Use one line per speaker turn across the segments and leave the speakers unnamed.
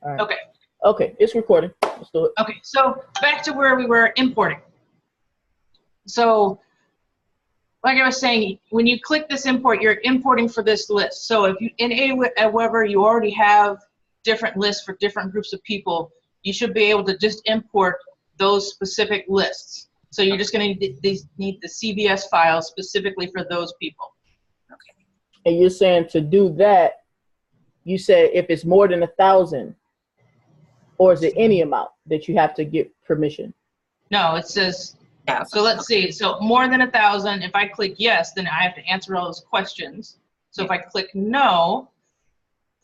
All right.
Okay.
Okay, it's recording. Let's do it.
Okay, so back to where we were importing. So, like I was saying, when you click this import, you're importing for this list. So if you in Aweber you already have different lists for different groups of people, you should be able to just import those specific lists. So you're just going to need the CVS file specifically for those people.
Okay. And you're saying to do that, you said if it's more than 1,000, or is it any amount that you have to get permission?
No, it says, so let's see. So more than 1,000, if I click yes, then I have to answer all those questions. So if I click no,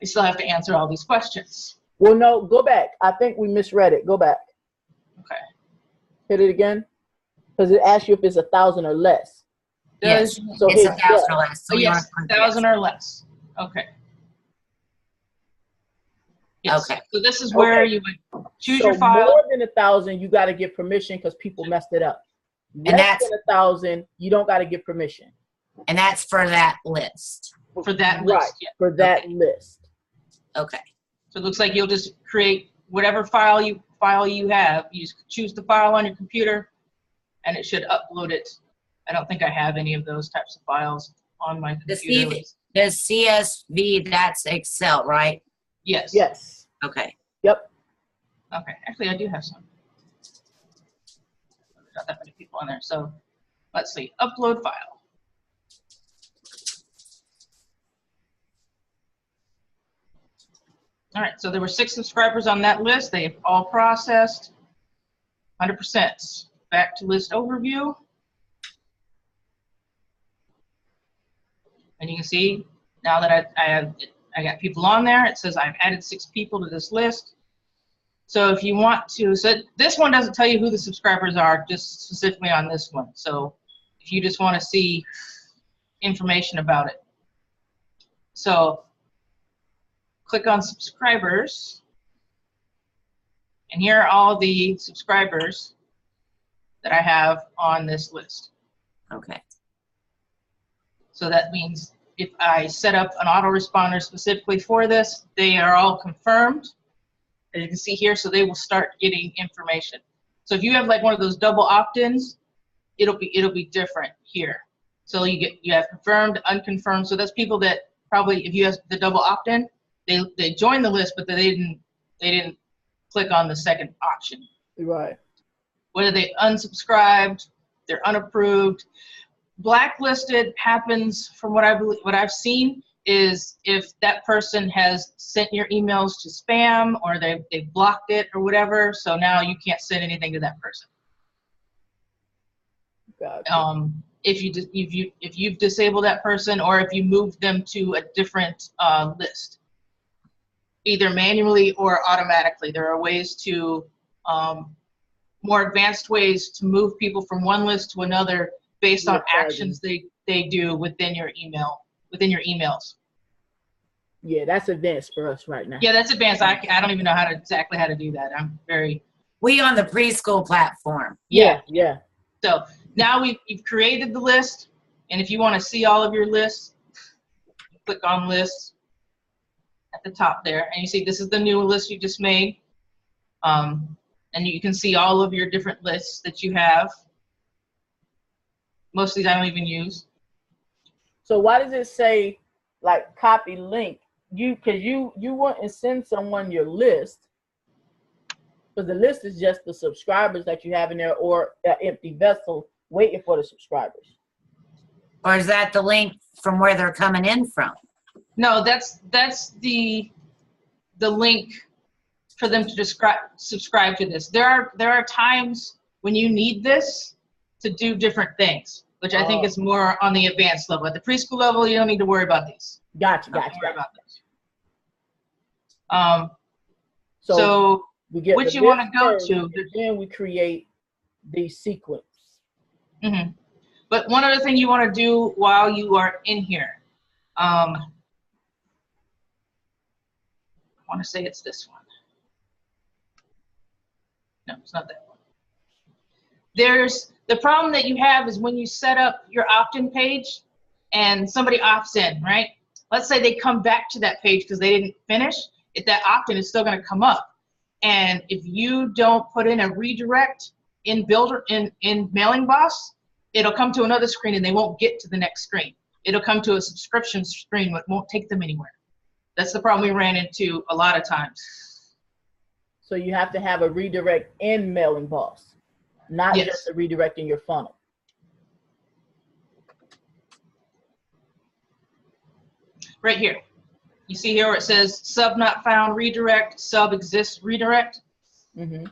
I still have to answer all these questions.
Well, no, go back. I think we misread it. Go back.
Okay.
Hit it again. Because it asks you if it's 1,000 or less.
Yes,
so
it's 1,000 or less. So
yes, 1,000 or less. Okay. Yes. Okay. So this is where you would choose your file.
More than 1,000, you got to get permission because people messed it up. Less than 1,000, you don't got to get permission.
And that's for that list.
For that list.
Right. Yeah. For that list.
Okay.
So it looks like you'll just create whatever file you have. You just choose the file on your computer, and it should upload it. I don't think I have any of those types of files on my computer.
The CSV, that's Excel, right?
Yes.
Yes.
Okay.
Yep.
Okay. Actually, I do have some. Not that many people on there. So let's see. Upload file. All right. So there were 6 subscribers on that list. They've all processed 100%. Back to list overview. And you can see now that I got people on there, it says I've added 6 people to this list. So if you want to, so this one doesn't tell you who the subscribers are, just specifically on this one. So if you just want to see information about it. So click on subscribers. And here are all the subscribers that I have on this list.
Okay.
So that means if I set up an autoresponder specifically for this, they are all confirmed, as you can see here, so they will start getting information. So if you have like one of those double opt-ins, it'll be different here. So you have confirmed, unconfirmed. So that's people that probably, if you have the double opt-in, they joined the list, but they didn't click on the second option.
Right.
Whether they unsubscribed, they're unapproved. Blacklisted happens, from what I've seen, is if that person has sent your emails to spam or they've blocked it or whatever, so now you can't send anything to that person.
Gotcha.
If you've disabled that person, or if you move them to a different list, either manually or automatically. There are ways to more advanced ways to move people from one list to another based on actions they do within your emails.
Yeah, that's advanced for us right now.
Yeah, that's advanced. I don't even know exactly how to do that.
We on the preschool platform.
Yeah, yeah.
So now you've created the list, and if you want to see all of your lists, click on lists at the top there, and you see this is the new list you just made. And you can see all of your different lists that you have. Most of these I don't even use.
So why does it say like copy link? Because you want to send someone your list, because the list is just the subscribers that you have in there, or an empty vessel waiting for the subscribers.
Or is that the link from where they're coming in from?
No, that's the link for them to subscribe to this. There are times when you need this to do different things, which I think is more on the advanced level. At the preschool level, you don't need to worry about these.
Gotcha.
So
we get
what you want to go to.
Then we create the sequence.
Mm-hmm. But one other thing you want to do while you are in here, I want to say it's this one. No, it's not that one. There's the problem that you have is when you set up your opt-in page and somebody opts in, right? Let's say they come back to that page because they didn't finish. if that opt-in is still going to come up. And if you don't put in a redirect in Mailing Boss, it'll come to another screen and they won't get to the next screen. It'll come to a subscription screen, but won't take them anywhere. That's the problem we ran into a lot of times.
So you have to have a redirect in Mailing Boss, not just a redirect in your funnel.
Right here. You see here where it says sub not found redirect, sub exists redirect.
Mm-hmm.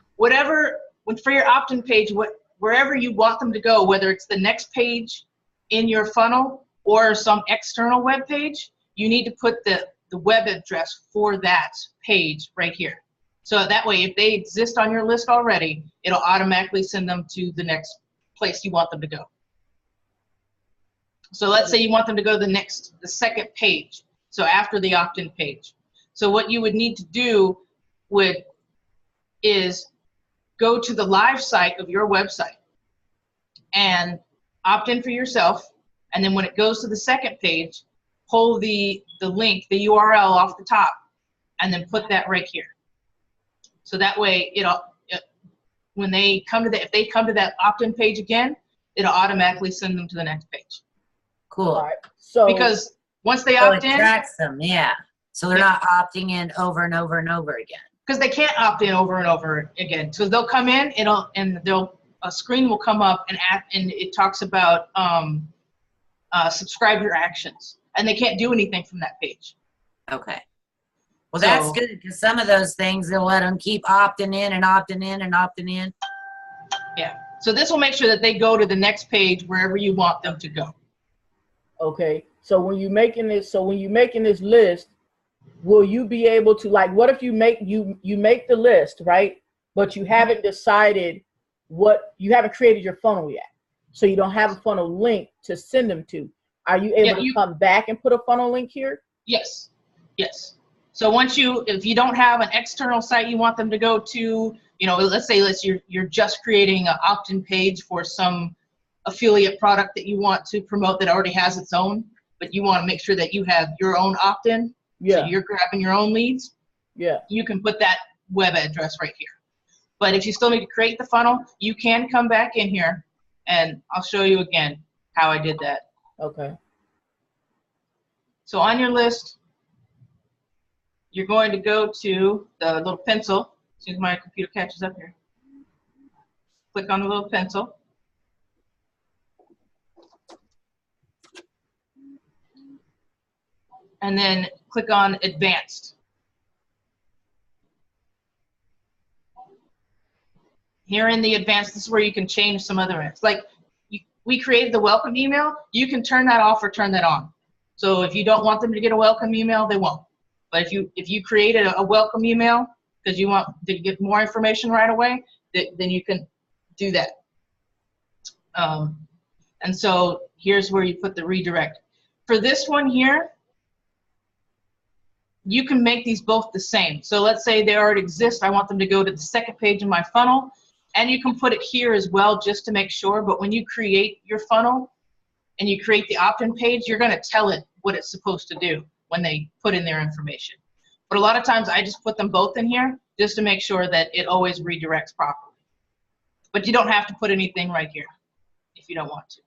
For your opt-in page, wherever you want them to go, whether it's the next page in your funnel or some external web page, you need to put the web address for that page right here. So that way, if they exist on your list already, it'll automatically send them to the next place you want them to go. So let's say you want them to go to the second page. So after the opt-in page. So what you would need to do is go to the live site of your website and opt in for yourself. And then when it goes to the second page, pull the link, the URL off the top, and then put that right here. So that way, when they come to if they come to that opt-in page again, it'll automatically send them to the next page.
Cool.
All right. So
because once they
so
opt
it
in,
tracks them, yeah. So they're not opting in over and over and over again.
because they can't opt in over and over again. So they'll come in, a screen will come up and it talks about subscribe your actions, and they can't do anything from that page.
Okay. Well, that's good, because some of those things, they'll let them keep opting in and opting in and opting in.
Yeah. So this will make sure that they go to the next page wherever you want them to go.
Okay. So when you're making this list, will you be able to, like, what if you make the list, right? But you haven't decided you haven't created your funnel yet. So you don't have a funnel link to send them to. Are you able to come back and put a funnel link here?
Yes. Yes. So if you don't have an external site you want them to go to, let's say you're just creating an opt-in page for some affiliate product that you want to promote that already has its own, but you want to make sure that you have your own opt-in.
Yeah.
So you're grabbing your own leads.
Yeah.
You can put that web address right here. But if you still need to create the funnel, you can come back in here, and I'll show you again how I did that.
Okay.
So on your list, you're going to go to the little pencil. As soon as my computer catches up here. Click on the little pencil. And then click on Advanced. Here in the Advanced, this is where you can change some other apps. Like we created the welcome email. You can turn that off or turn that on. So if you don't want them to get a welcome email, they won't. But if you created a welcome email because you want to get more information right away, then you can do that. And so here's where you put the redirect. For this one here, you can make these both the same. So let's say they already exist. I want them to go to the second page of my funnel. And you can put it here as well just to make sure. But when you create your funnel and you create the opt-in page, you're going to tell it what it's supposed to do when they put in their information. But a lot of times I just put them both in here just to make sure that it always redirects properly. But you don't have to put anything right here if you don't want to.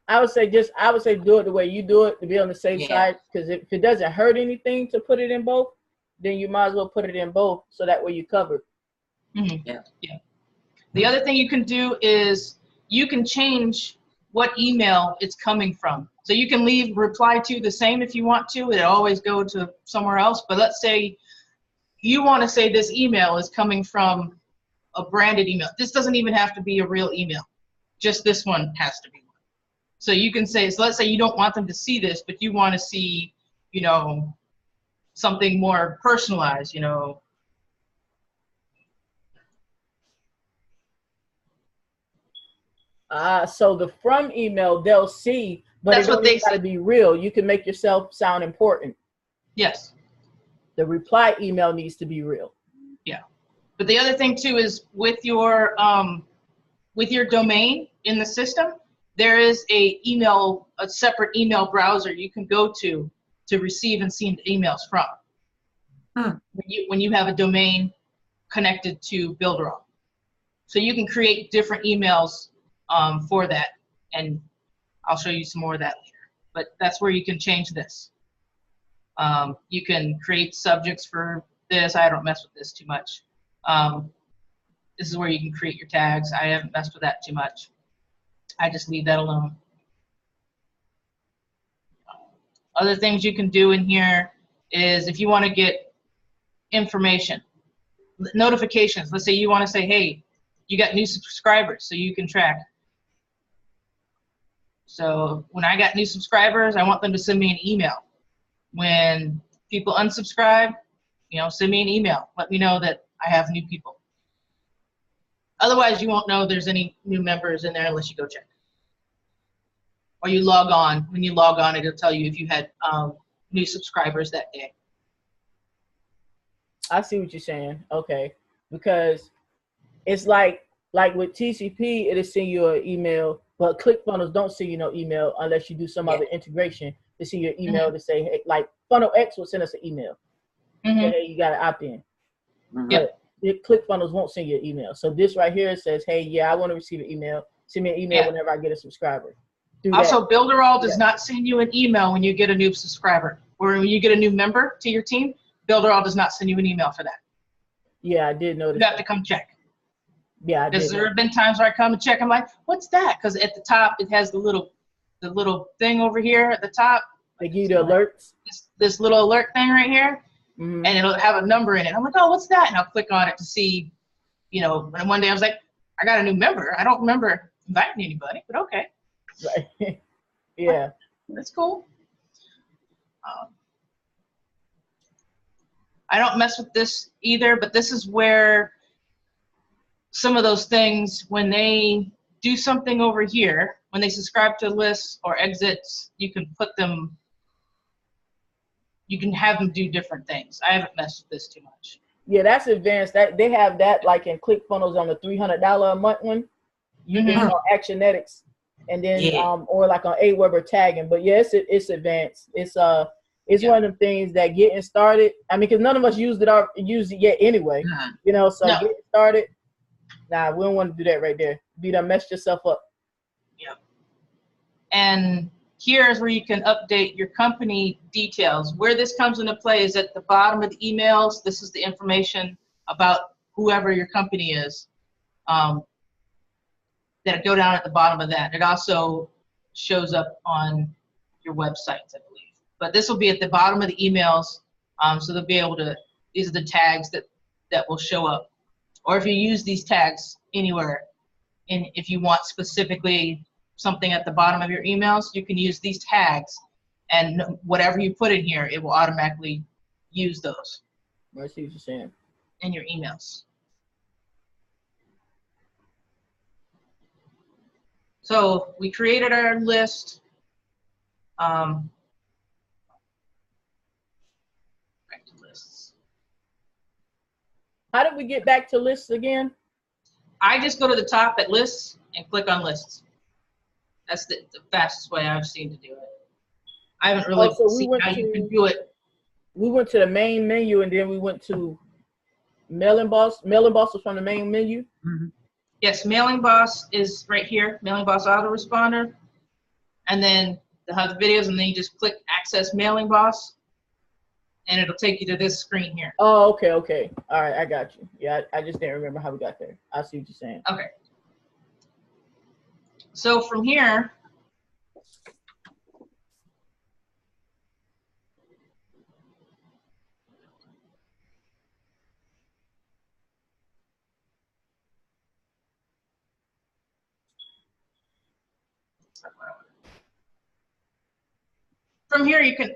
I would say do it the way you do it to be on the safe side, because if it doesn't hurt anything to put it in both, then you might as well put it in both so that way you cover.
Mm-hmm. Yeah. The other thing you can do is you can change what email it's coming from. So you can leave reply to the same if you want to. It'll always go to somewhere else. But let's say you want to say this email is coming from a branded email. This doesn't even have to be a real email. Just this one has to be one. So you can say, so let's say you don't want them to see this, but you want to see, something more personalized,
So the from email they'll see, but it don't got to be real. You can make yourself sound important.
Yes.
The reply email needs to be real.
Yeah. But the other thing too is with your domain in the system, there is a separate email browser you can go to receive and send emails from. when you have a domain connected to Builderall. So you can create different emails for that, and I'll show you some more of that later. But that's where you can change this. You can create subjects for this. I don't mess with this too much. This is where you can create your tags. I haven't messed with that too much. I just leave that alone. Other things you can do in here is if you want to get information, notifications. Let's say you want to say, hey, you got new subscribers, so you can track. So when I got new subscribers, I want them to send me an email. When people unsubscribe, you know, send me an email. Let me know that I have new people. Otherwise, you won't know there's any new members in there unless you go check. Or you log on. When you log on, it'll tell you if you had new subscribers that day.
I see what you're saying. Okay, because it's like with TCP, it'll send you an email, but ClickFunnels don't send you no email unless you do some other integration to send you an email to say, hey, like Funnel X will send us an email. Say, hey, you got to opt in. But ClickFunnels won't send you an email. So this right here says, hey, yeah, I want to receive an email. Send me an email whenever I get a subscriber.
Also, Builderall does not send you an email when you get a new subscriber. Or when you get a new member to your team, Builderall does not send you an email for that.
Yeah, I did notice.
You have to come check.
Yeah, I did.
Because there have been times where I come and check. I'm like, what's that? Because at the top it has the little thing over here at the top.
They give you the alerts.
This little alert thing right here, and it'll have a number in it. I'm like, oh, what's that? And I'll click on it to see, you know. And one day I was like, I got a new member. I don't remember inviting anybody, but okay.
Right. Yeah.
That's cool. I don't mess with this either, but this is where some of those things, when they do something over here, when they subscribe to lists or exits, you can put them, you can have them do different things. I haven't messed with this too much.
Yeah, that's advanced. That they have that like in ClickFunnels on the $300 a month one. You can on Actionetics, and then or like on Aweber tagging. But yeah, it's advanced. It's one of the things that getting started. I mean, because none of us used it yet anyway. You know, so getting started. Nah, we don't want to do that right there. You done messed yourself up.
Yeah. And here's where you can update your company details. Where this comes into play is at the bottom of the emails. This is the information about whoever your company is. That go down at the bottom of that. It also shows up on your websites, I believe. But this will be at the bottom of the emails, so they'll be able to, these are the tags that will show up. Or if you use these tags anywhere, and if you want specifically something at the bottom of your emails, you can use these tags, and whatever you put in here, it will automatically use those.
I see what you're saying.
In your emails. So we created our list. Back to lists.
How did we get back to lists again?
I just go to the top at lists and click on lists. That's the fastest way I've seen to do it. I haven't really seen how you can do it.
We went to the main menu, and then we went to Mailing Boss. Mailing Boss was from the main menu.
Yes, Mailing Boss is right here. Mailing Boss autoresponder, and then they'll have the videos, and then you just click Access Mailing Boss, and it'll take you to this screen here.
Oh, okay. All right, I got you. Yeah, I just didn't remember how we got there. I see what you're saying.
Okay. So from here,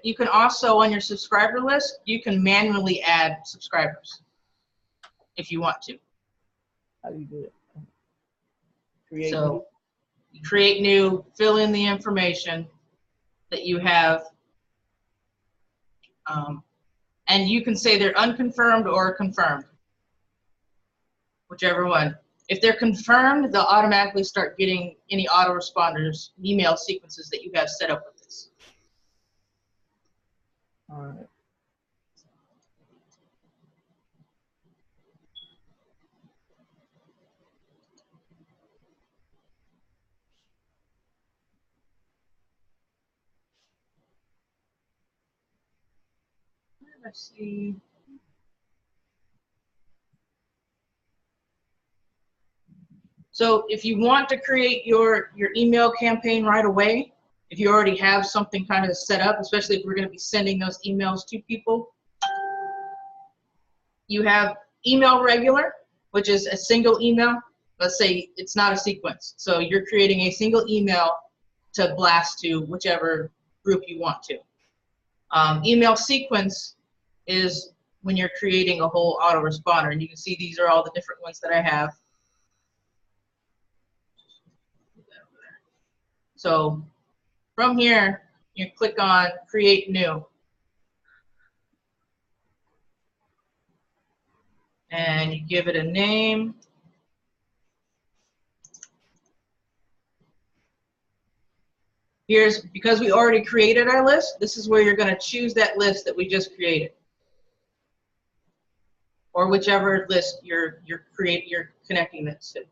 you can also, on your subscriber list, you can manually add subscribers if you want to.
How do you do it?
Create new, fill in the information that you have, and you can say they're unconfirmed or confirmed, whichever one. If they're confirmed, they'll automatically start getting any autoresponders, email sequences that you have set up with this.
All right.
Let's see. So if you want to create your email campaign right away, if you already have something kind of set up, especially if we're going to be sending those emails to people, you have email regular, which is a single email. Let's say it's not a sequence. So you're creating a single email to blast to whichever group you want to. Email sequence is when you're creating a whole autoresponder. And you can see these are all the different ones that I have. So from here, you click on Create New. And you give it a name. Here's, because we already created our list, this is where you're going to choose that list that we just created. Or whichever list you're connecting this to.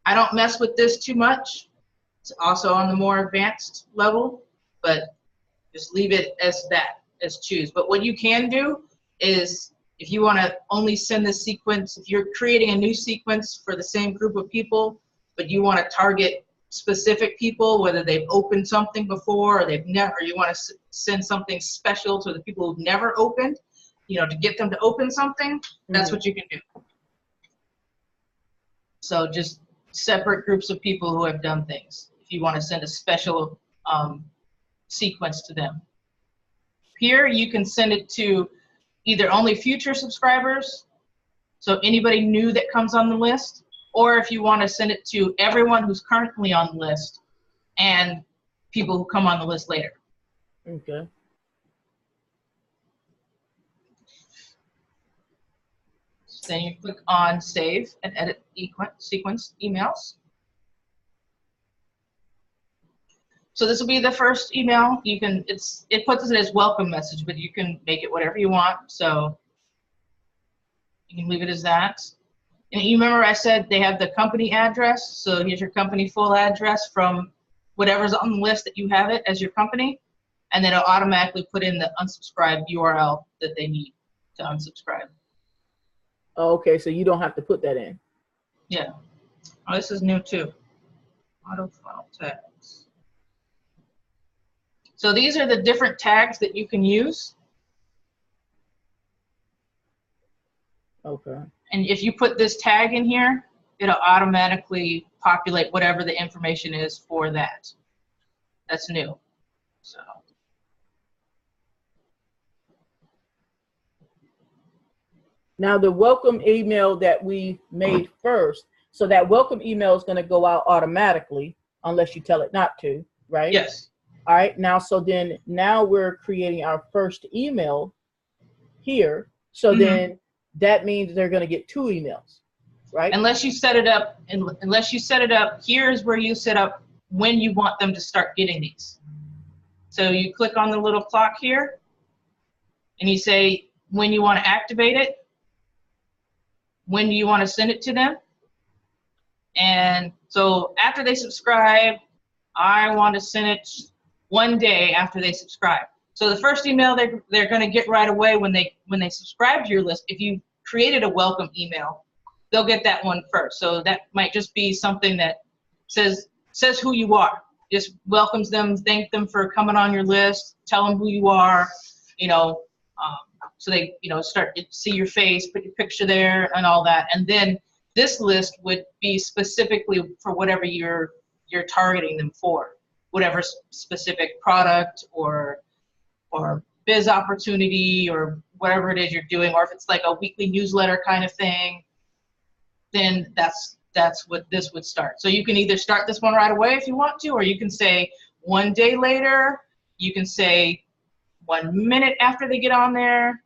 I don't mess with this too much. It's also on the more advanced level, but just leave it as that, as choose. But what you can do is, if you want to only send this sequence, if you're creating a new sequence for the same group of people, but you want to target specific people, whether they've opened something before or they've never, or you want to send something special to the people who've never opened, you know, to get them to open something, that's what you can do. So just separate groups of people who have done things, if you want to send a special sequence to them. Here you can send it to either only future subscribers, so anybody new that comes on the list, or if you want to send it to everyone who's currently on the list and people who come on the list later.
Okay.
So then you click on Save and Edit Sequence Emails. So this will be the first email. You can, it puts it as welcome message, but you can make it whatever you want. So you can leave it as that. And you remember I said they have the company address. So here's your company full address from whatever's on the list that you have it as your company. And then it'll automatically put in the unsubscribe URL that they need to unsubscribe.
Oh, okay, so you don't have to put that in.
Yeah. Oh, this is new too. Auto file tags. So these are the different tags that you can use.
Okay.
And if you put this tag in here, it'll automatically populate whatever the information is for that. That's new. So.
Now the welcome email that we made first, so that welcome email is going to go out automatically unless you tell it not to, right?
Yes.
All right, now so then now we're creating our first email here. So then that means they're going to get 2 emails, right?
Unless you set it up, here's where you set up when you want them to start getting these. So you click on the little clock here and you say when you want to activate it, when do you want to send it to them. And so after they subscribe, I want to send it 1 day after they subscribe. So the first email they're going to get right away when they subscribe to your list, if you created a welcome email, they'll get that one first. So that might just be something that says who you are, just welcomes them, thank them for coming on your list, tell them who you are, you know, so they, you know, start to see your face, put your picture there and all that. And then this list would be specifically for whatever you're targeting them for, whatever specific product or biz opportunity or whatever it is you're doing, or if it's like a weekly newsletter kind of thing, then that's what this would start. So you can either start this one right away if you want to, or you can say 1 day later, you can say 1 minute after they get on there,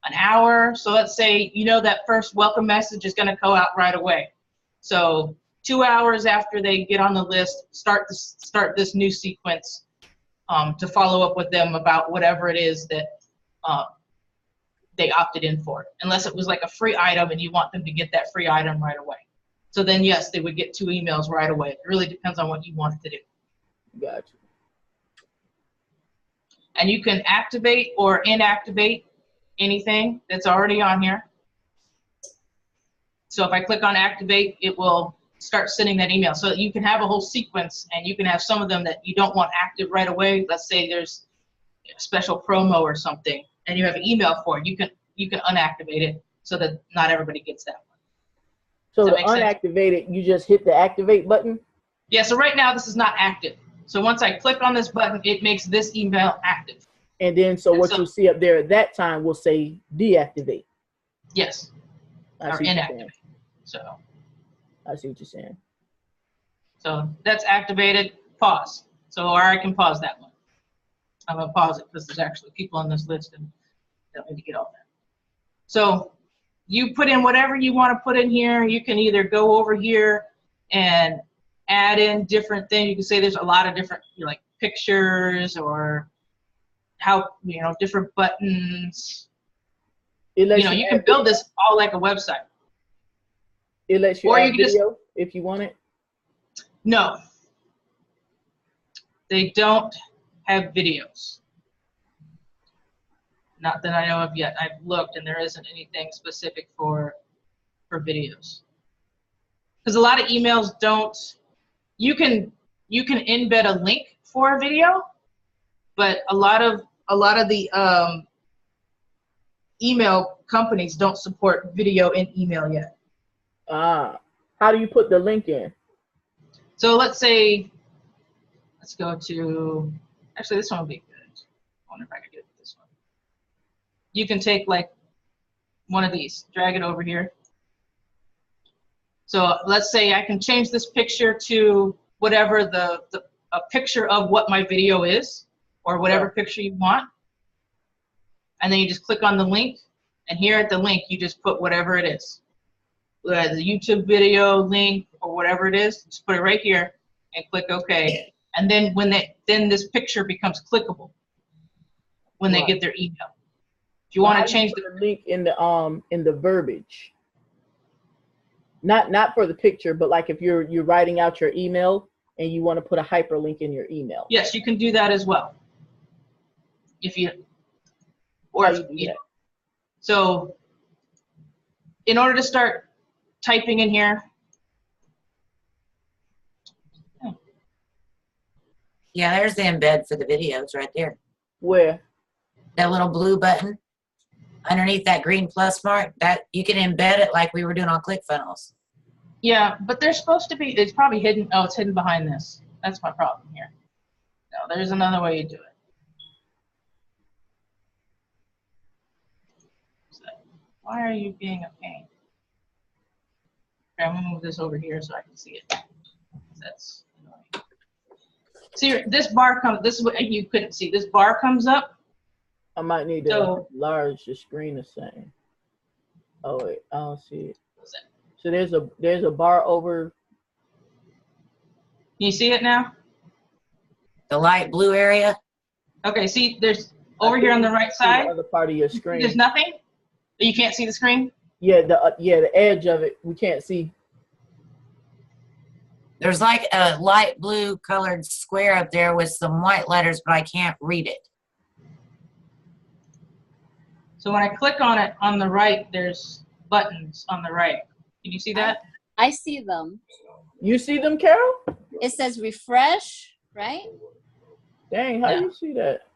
an hour. So let's say, you know, that first welcome message is going to go out right away. So 2 hours after they get on the list, start this new sequence to follow up with them about whatever it is that they opted in for, unless it was like a free item and you want them to get that free item right away. So then, yes, they would get 2 emails right away. It really depends on what you want it to do.
Gotcha.
And you can activate or inactivate anything that's already on here. So if I click on activate, it will start sending that email. So you can have a whole sequence, and you can have some of them that you don't want active right away. Let's say there's a special promo or something, and you have an email for it. You can unactivate it so that not everybody gets that one.
So to unactivate it, you just hit the activate button?
Yeah, so right now this is not active. So once I click on this button, it makes this email active.
And then what you see up there at that time will say deactivate.
Yes. Or inactivate. So
I see what you're saying.
So that's activated. Pause. So or I can pause that one. I'm gonna pause it because there's actually people on this list and I don't need to get all that. So you put in whatever you want to put in here. You can either go over here and add in different things. You can say there's a lot of different, like pictures or how, different buttons. You can build this all like a website.
It lets you add video if you want it?
No. They don't have videos. Not that I know of yet. I've looked and there isn't anything specific for videos. Because a lot of emails don't, you can embed a link for a video, but a lot of the email companies don't support video in email yet.
How do you put the link in?
So let's say, let's go to, actually this one will be good. I wonder if I could get this one. You can take like one of these, drag it over here. So let's say I can change this picture to whatever a picture of what my video is, or whatever picture you want. And then you just click on the link, and here at the link, you just put whatever it is. Whether the YouTube video link or whatever it is, just put it right here and click OK. And then then this picture becomes clickable when they get their email. If you want to change the
link in the verbiage, not for the picture, but like if you're writing out your email and you want to put a hyperlink in your email.
Yes, you can do that as well. So in order to start typing in here.
Yeah, there's the embed for the videos right there.
Where?
That little blue button underneath that green plus mark, that you can embed it like we were doing on ClickFunnels.
Yeah, but they're supposed to be, it's probably hidden. Oh, it's hidden behind this. That's my problem here. No, there's another way you do it. So, why are you being a pain? Okay, I'm gonna move this over here so I can see it. That's annoying. See, this bar comes, this is what you couldn't see. This bar comes up.
I might need to enlarge the screen the same. Oh wait, I don't see it. So there's a bar over.
Can you see it now?
The light blue area?
Okay, see, there's over here on the right side.
The other part of your screen.
There's nothing? You can't see the screen?
Yeah, the edge of it, we can't see.
There's like a light blue colored square up there with some white letters, but I can't read it.
So when I click on it on the right, there's buttons on the right. Can you see that?
I see them.
You see them, Carol?
It says refresh, right?
Dang, how do you see that?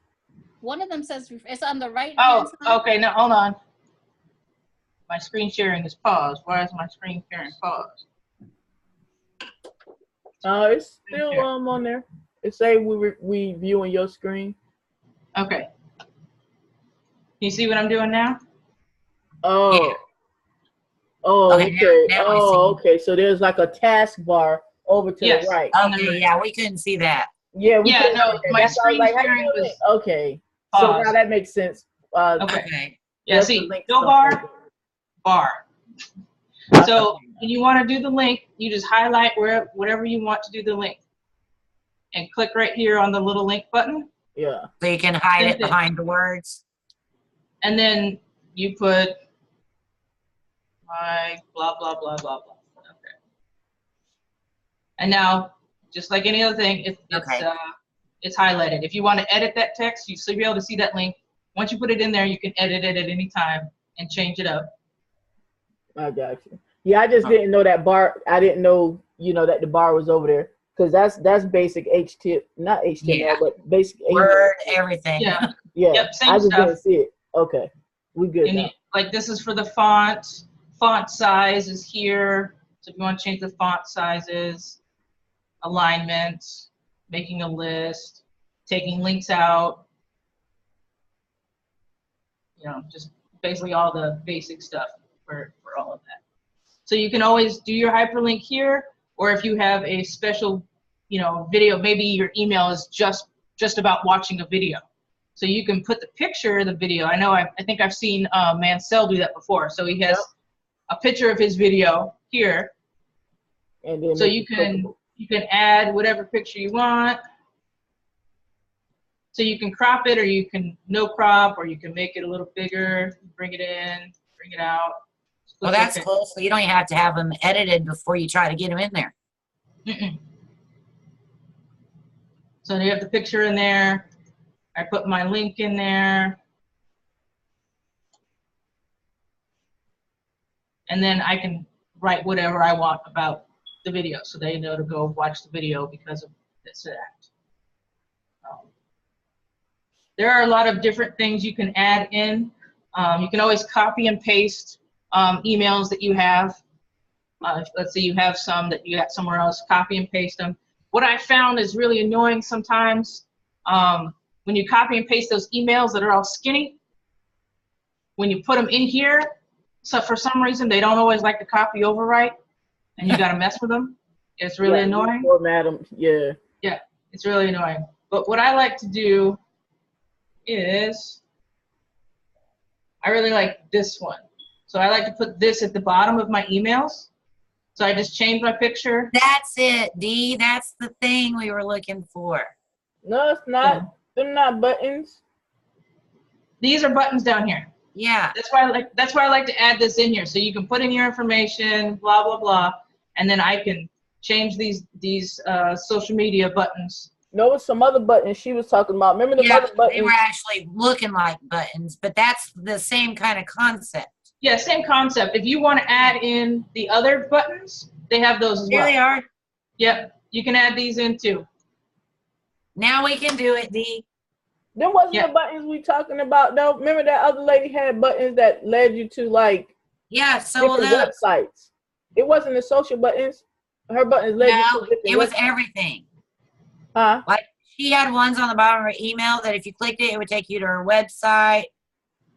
One of them says it's on the right.
Oh, okay. Now hold on. My screen sharing is paused. Why is my screen sharing paused?
It's still on there. It say we viewing your screen.
Okay. Can you see what I'm doing now?
Oh.
Yeah.
Oh, okay.
Now
Oh, okay. So there's like a taskbar over to the right.
Okay, yeah, we couldn't see that.
Yeah,
no, my screen sharing was
okay.
paused.
So now that makes sense.
Okay. Yeah, see, go bar. So when you want to do the link, you just highlight whatever you want to do the link. And click right here on the little link button.
Yeah.
So you can hide it behind the words.
And then you put my blah, blah, blah, blah, blah. Okay. And now, just like any other thing, it's highlighted. If you want to edit that text, you'll be able to see that link Once you put it in there, you can edit it at any time and change it up.
I got you. Yeah, I just didn't know that bar. I didn't know, that the bar was over there, because that's basic HTML, not HTML, but basic
Word, everything.
Yeah.
Yeah,
Yep, same
I just
stuff.
didn't see it. Okay, we good now.
Like this is for the font. Font size is here. So if you want to change the font sizes, alignment, making a list, taking links out, just basically all the basic stuff for all of that. So you can always do your hyperlink here, or if you have a special, video, maybe your email is just about watching a video. So you can put the picture of the video. I think I've seen Mansell do that before. So he has a picture of his video here. And then so you can add whatever picture you want. So you can crop it, or you can no crop, or you can make it a little bigger, bring it in, bring it out.
Well, that's cool. So you don't even have to have them edited before you try to get them in there.
So you have the picture in there. I put my link in there. And then I can write whatever I want about the video, so they know to go watch the video because of this or that. There are a lot of different things you can add in. You can always copy and paste emails that you have. Let's say you have some that you got somewhere else, copy and paste them. What I found is really annoying sometimes when you copy and paste those emails that are all skinny, when you put them in here, so for some reason they don't always like to copy overwrite, and you got to mess with them. It's really annoying.
Format them. Yeah.
Yeah, it's really annoying. But what I like to do is, I really like this one. So I like to put this at the bottom of my emails. So I just change my picture.
That's it, Dee. That's the thing we were looking for.
No, it's not.
Yeah.
They're not buttons.
These are buttons down here.
Yeah.
That's why I like to add this in here. So you can put in your information, blah, blah, blah. And then I can change these social media buttons.
No, it's some other buttons she was talking about. Remember the other buttons?
They were actually looking like buttons, but that's the same kind of concept.
Yeah, same concept. If you want to add in the other buttons, they have those as well.
Here they are.
Yep, you can add these in too.
Now we can do it, Dee.
Them wasn't the buttons we talking about though. Remember that other lady had buttons that led you to like different websites. It wasn't the social buttons. Her buttons led you to different
it was
websites.
Everything.
Huh?
Like she had ones on the bottom of her email that if you clicked it, it would take you to her website.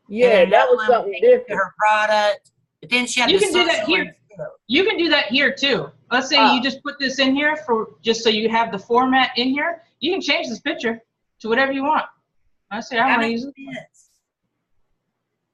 Yeah, that was something different.
To her product. But then she had
You can do that here. You can do that here too. Let's say you just put this in here for just so you have the format in here. You can change this picture to whatever you want. I say I want to use this.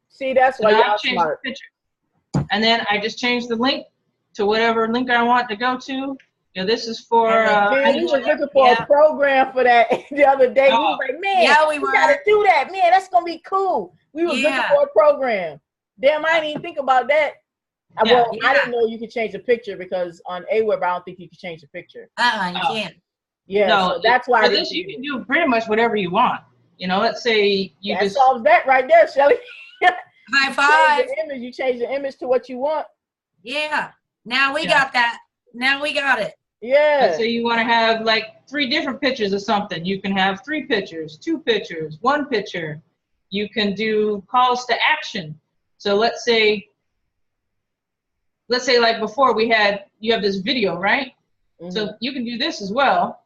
See, that's why y'all smart.
The picture. And then I just change the link to whatever link I want to go to. This is for.
We was looking for a program for that the other day. We was like, man, we gotta do that. Man, that's gonna be cool. We was looking for a program. Damn, I didn't even think about that. I didn't know you could change the picture because on Aweber, I don't think you can change the picture.
You can't.
Yeah,
no,
so that's why.
For this, you can do pretty much whatever you want. Let's say you just
solves that right there, Shelly.
High five.
You change the image to what you want.
Yeah. Now we got that. Now we got it.
Yeah.
Let's say you want to have like 3 different pictures of something. You can have 3 pictures, 2 pictures, 1 picture. You can do calls to action. So let's say like before you have this video, right? Mm-hmm. So you can do this as well.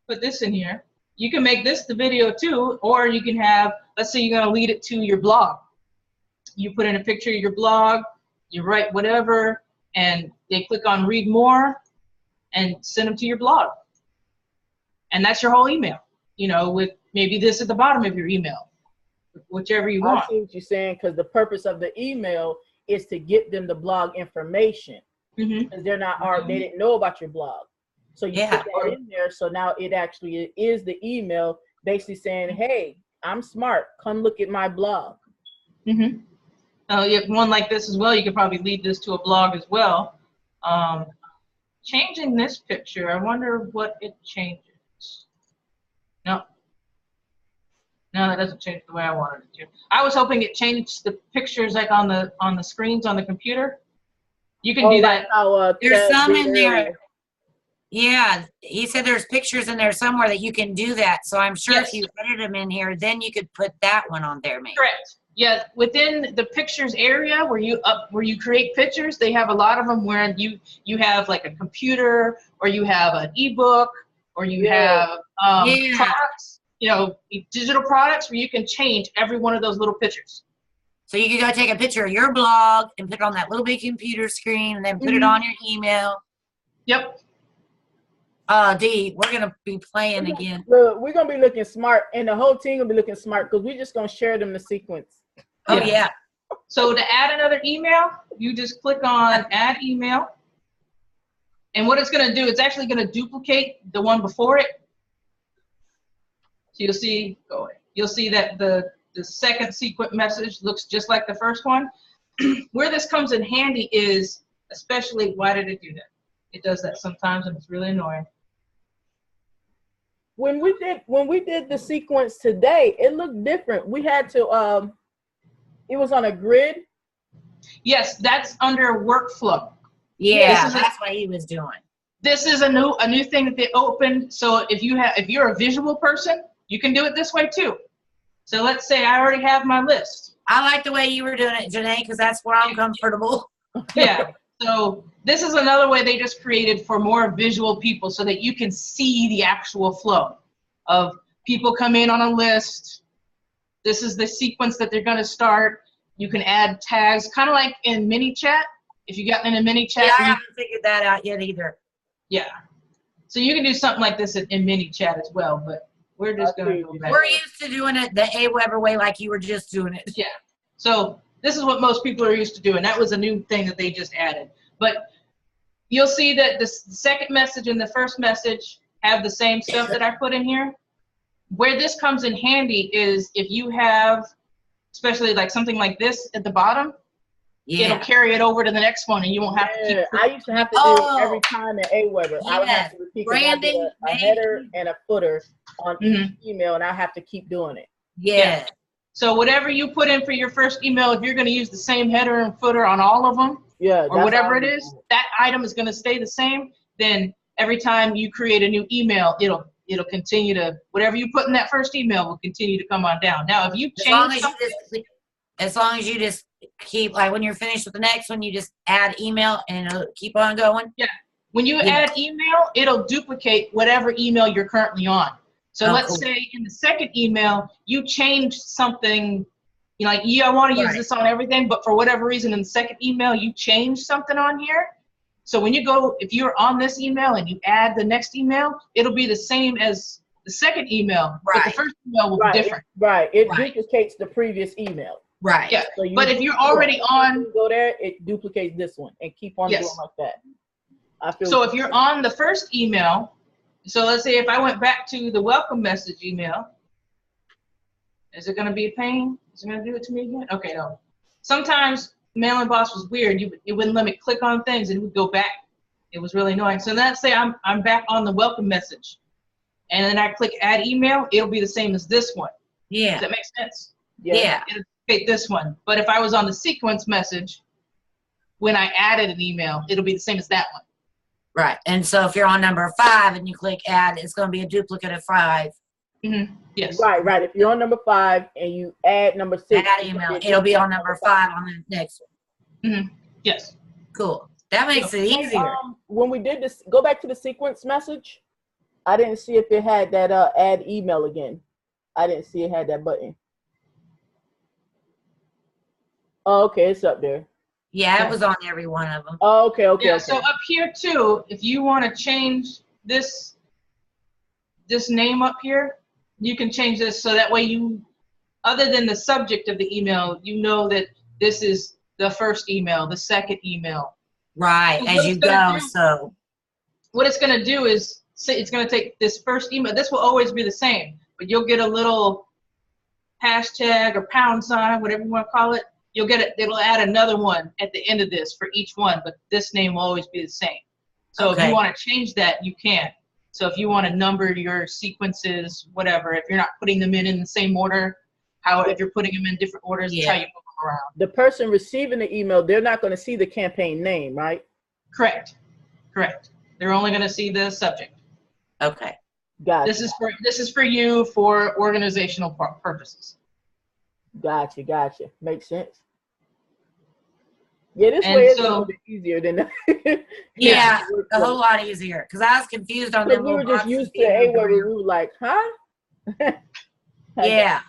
Put this in here. You can make this the video too, or you can have, let's say you're going to lead it to your blog. You put in a picture of your blog, you write whatever, and they click on read more and send them to your blog. And that's your whole email, with maybe this at the bottom of your email, whichever you want.
I see what you're saying, because the purpose of the email is to get them the blog information, because they're not they didn't know about your blog. So you put that in there, so now it actually is the email basically saying, hey, I'm smart, come look at my blog.
Oh, you have one like this as well. You could probably lead this to a blog as well. Changing this picture, I wonder what it changes. No. No, that doesn't change the way I wanted it to. I was hoping it changed the pictures like on the screens on the computer. You can do that.
How,
There's
Ted
some
did
in there.
earlier.
Yeah, he said there's pictures in there somewhere that you can do that. So I'm sure
Yes.
if you edit them in here, then you could put that one on there, maybe.
Correct. Yeah, within the pictures area where you create pictures, they have a lot of them where you have like a computer, or you have an ebook, or you have products, digital products where you can change every one of those little pictures.
So you can go take a picture of your blog and put it on that little big computer screen, and then put it on your email.
Yep.
Dee, we're gonna be playing again.
Look, we're gonna be looking smart, and the whole team will be looking smart because we're just gonna share them the sequence.
Oh yeah.
So to add another email, you just click on Add Email, and what it's gonna do, it's actually gonna duplicate the one before it. So you'll see that the second sequence message looks just like the first one. Where this comes in handy is, especially, why did it do that? It does that sometimes, and it's really annoying.
When we did the sequence today, it looked different. We had to it was on a grid.
Yes, that's under workflow.
Yeah, that's what he was doing.
This is a new thing that they opened. So if you're a visual person, you can do it this way too. So let's say I already have my list.
I like the way you were doing it, Janae, because that's where I'm comfortable.
Yeah. So this is another way they just created for more visual people, so that you can see the actual flow of people come in on a list. This is the sequence that they're going to start. You can add tags, kind of like in mini chat. If you got in a mini chat.
Yeah, I haven't figured that out yet either.
Yeah. So you can do something like this in mini chat as well, but we're just going to go back.
We're used to doing it the AWeber way, like you were just doing it.
Yeah. So this is what most people are used to doing. That was a new thing that they just added. But you'll see that the second message and the first message have the same stuff that I put in here. Where this comes in handy is if you have, especially like something like this at the bottom, it'll carry it over to the next one, and you won't have to keep.
I used to have to do every time in AWeber. I would have to repeat
branding,
a header and a footer on each email, and I have to keep doing it.
Yeah.
So whatever you put in for your first email, if you're going to use the same header and footer on all of them, or whatever it is, that item is going to stay the same. Then every time you create a new email, it'll continue to, whatever you put in that first email will continue to come on down. Now, if you change something,
as long as you just keep, like when you're finished with the next one, you just add email and it'll keep on going.
Yeah. When you add email, it'll duplicate whatever email you're currently on. So let's say in the second email, you changed something, I want to use this on everything, but for whatever reason in the second email, you changed something on here. So when you go, if you're on this email and you add the next email, it'll be the same as the second email, but the first email will be different.
It duplicates the previous email.
Right.
Yeah. So but if you're already on,
go there, it duplicates this one and keep on doing like that.
So if you're on the first email, so let's say if I went back to the welcome message email, is it going to be a pain? Is it going to do it to me again? Okay, no. Sometimes Mailing Boss was weird. It wouldn't let me click on things and it would go back. It was really annoying. So let's say I'm back on the welcome message, and then I click add email. It'll be the same as this one.
Yeah.
Does that make sense?
Yeah.
It'll duplicate this one. But if I was on the sequence message, when I added an email, it'll be the same as that one.
Right. And so if you're on number 5 and you click add, it's going to be a duplicate of 5.
Yes.
Right. If you're on number 5 and you add number 6,
add email, it'll be on number 5 on the next
one. Yes.
Cool. That makes it easier.
When we did this, go back to the sequence message. I didn't see if it had that add email again. I didn't see it had that button. Oh, okay, it's up there.
Yeah, it was on every one of them.
Oh, okay.
Yeah, so up here too, if you want to change this name up here, you can change this so that way you, other than the subject of the email, you know that this is the first email, the second email.
Right, as you go. So
what it's going to do is, it's going to take this first email. This will always be the same, but you'll get a little hashtag or pound sign, whatever you want to call it. You'll get it. It'll add another one at the end of this for each one, but this name will always be the same. So if you want to change that, you can. So if you want to number your sequences, whatever, if you're not putting them in the same order, if you're putting them in different orders, that's how you move them around.
The person receiving the email, they're not going to see the campaign name, right?
Correct. Correct. They're only going to see the subject.
Okay.
Gotcha.
This is for you for organizational purposes.
Gotcha. Makes sense. Yeah, this way is a little bit easier than that.
Yeah, a whole lot easier. Because I was confused on them.
We were just used to where we were like, huh?
Yeah.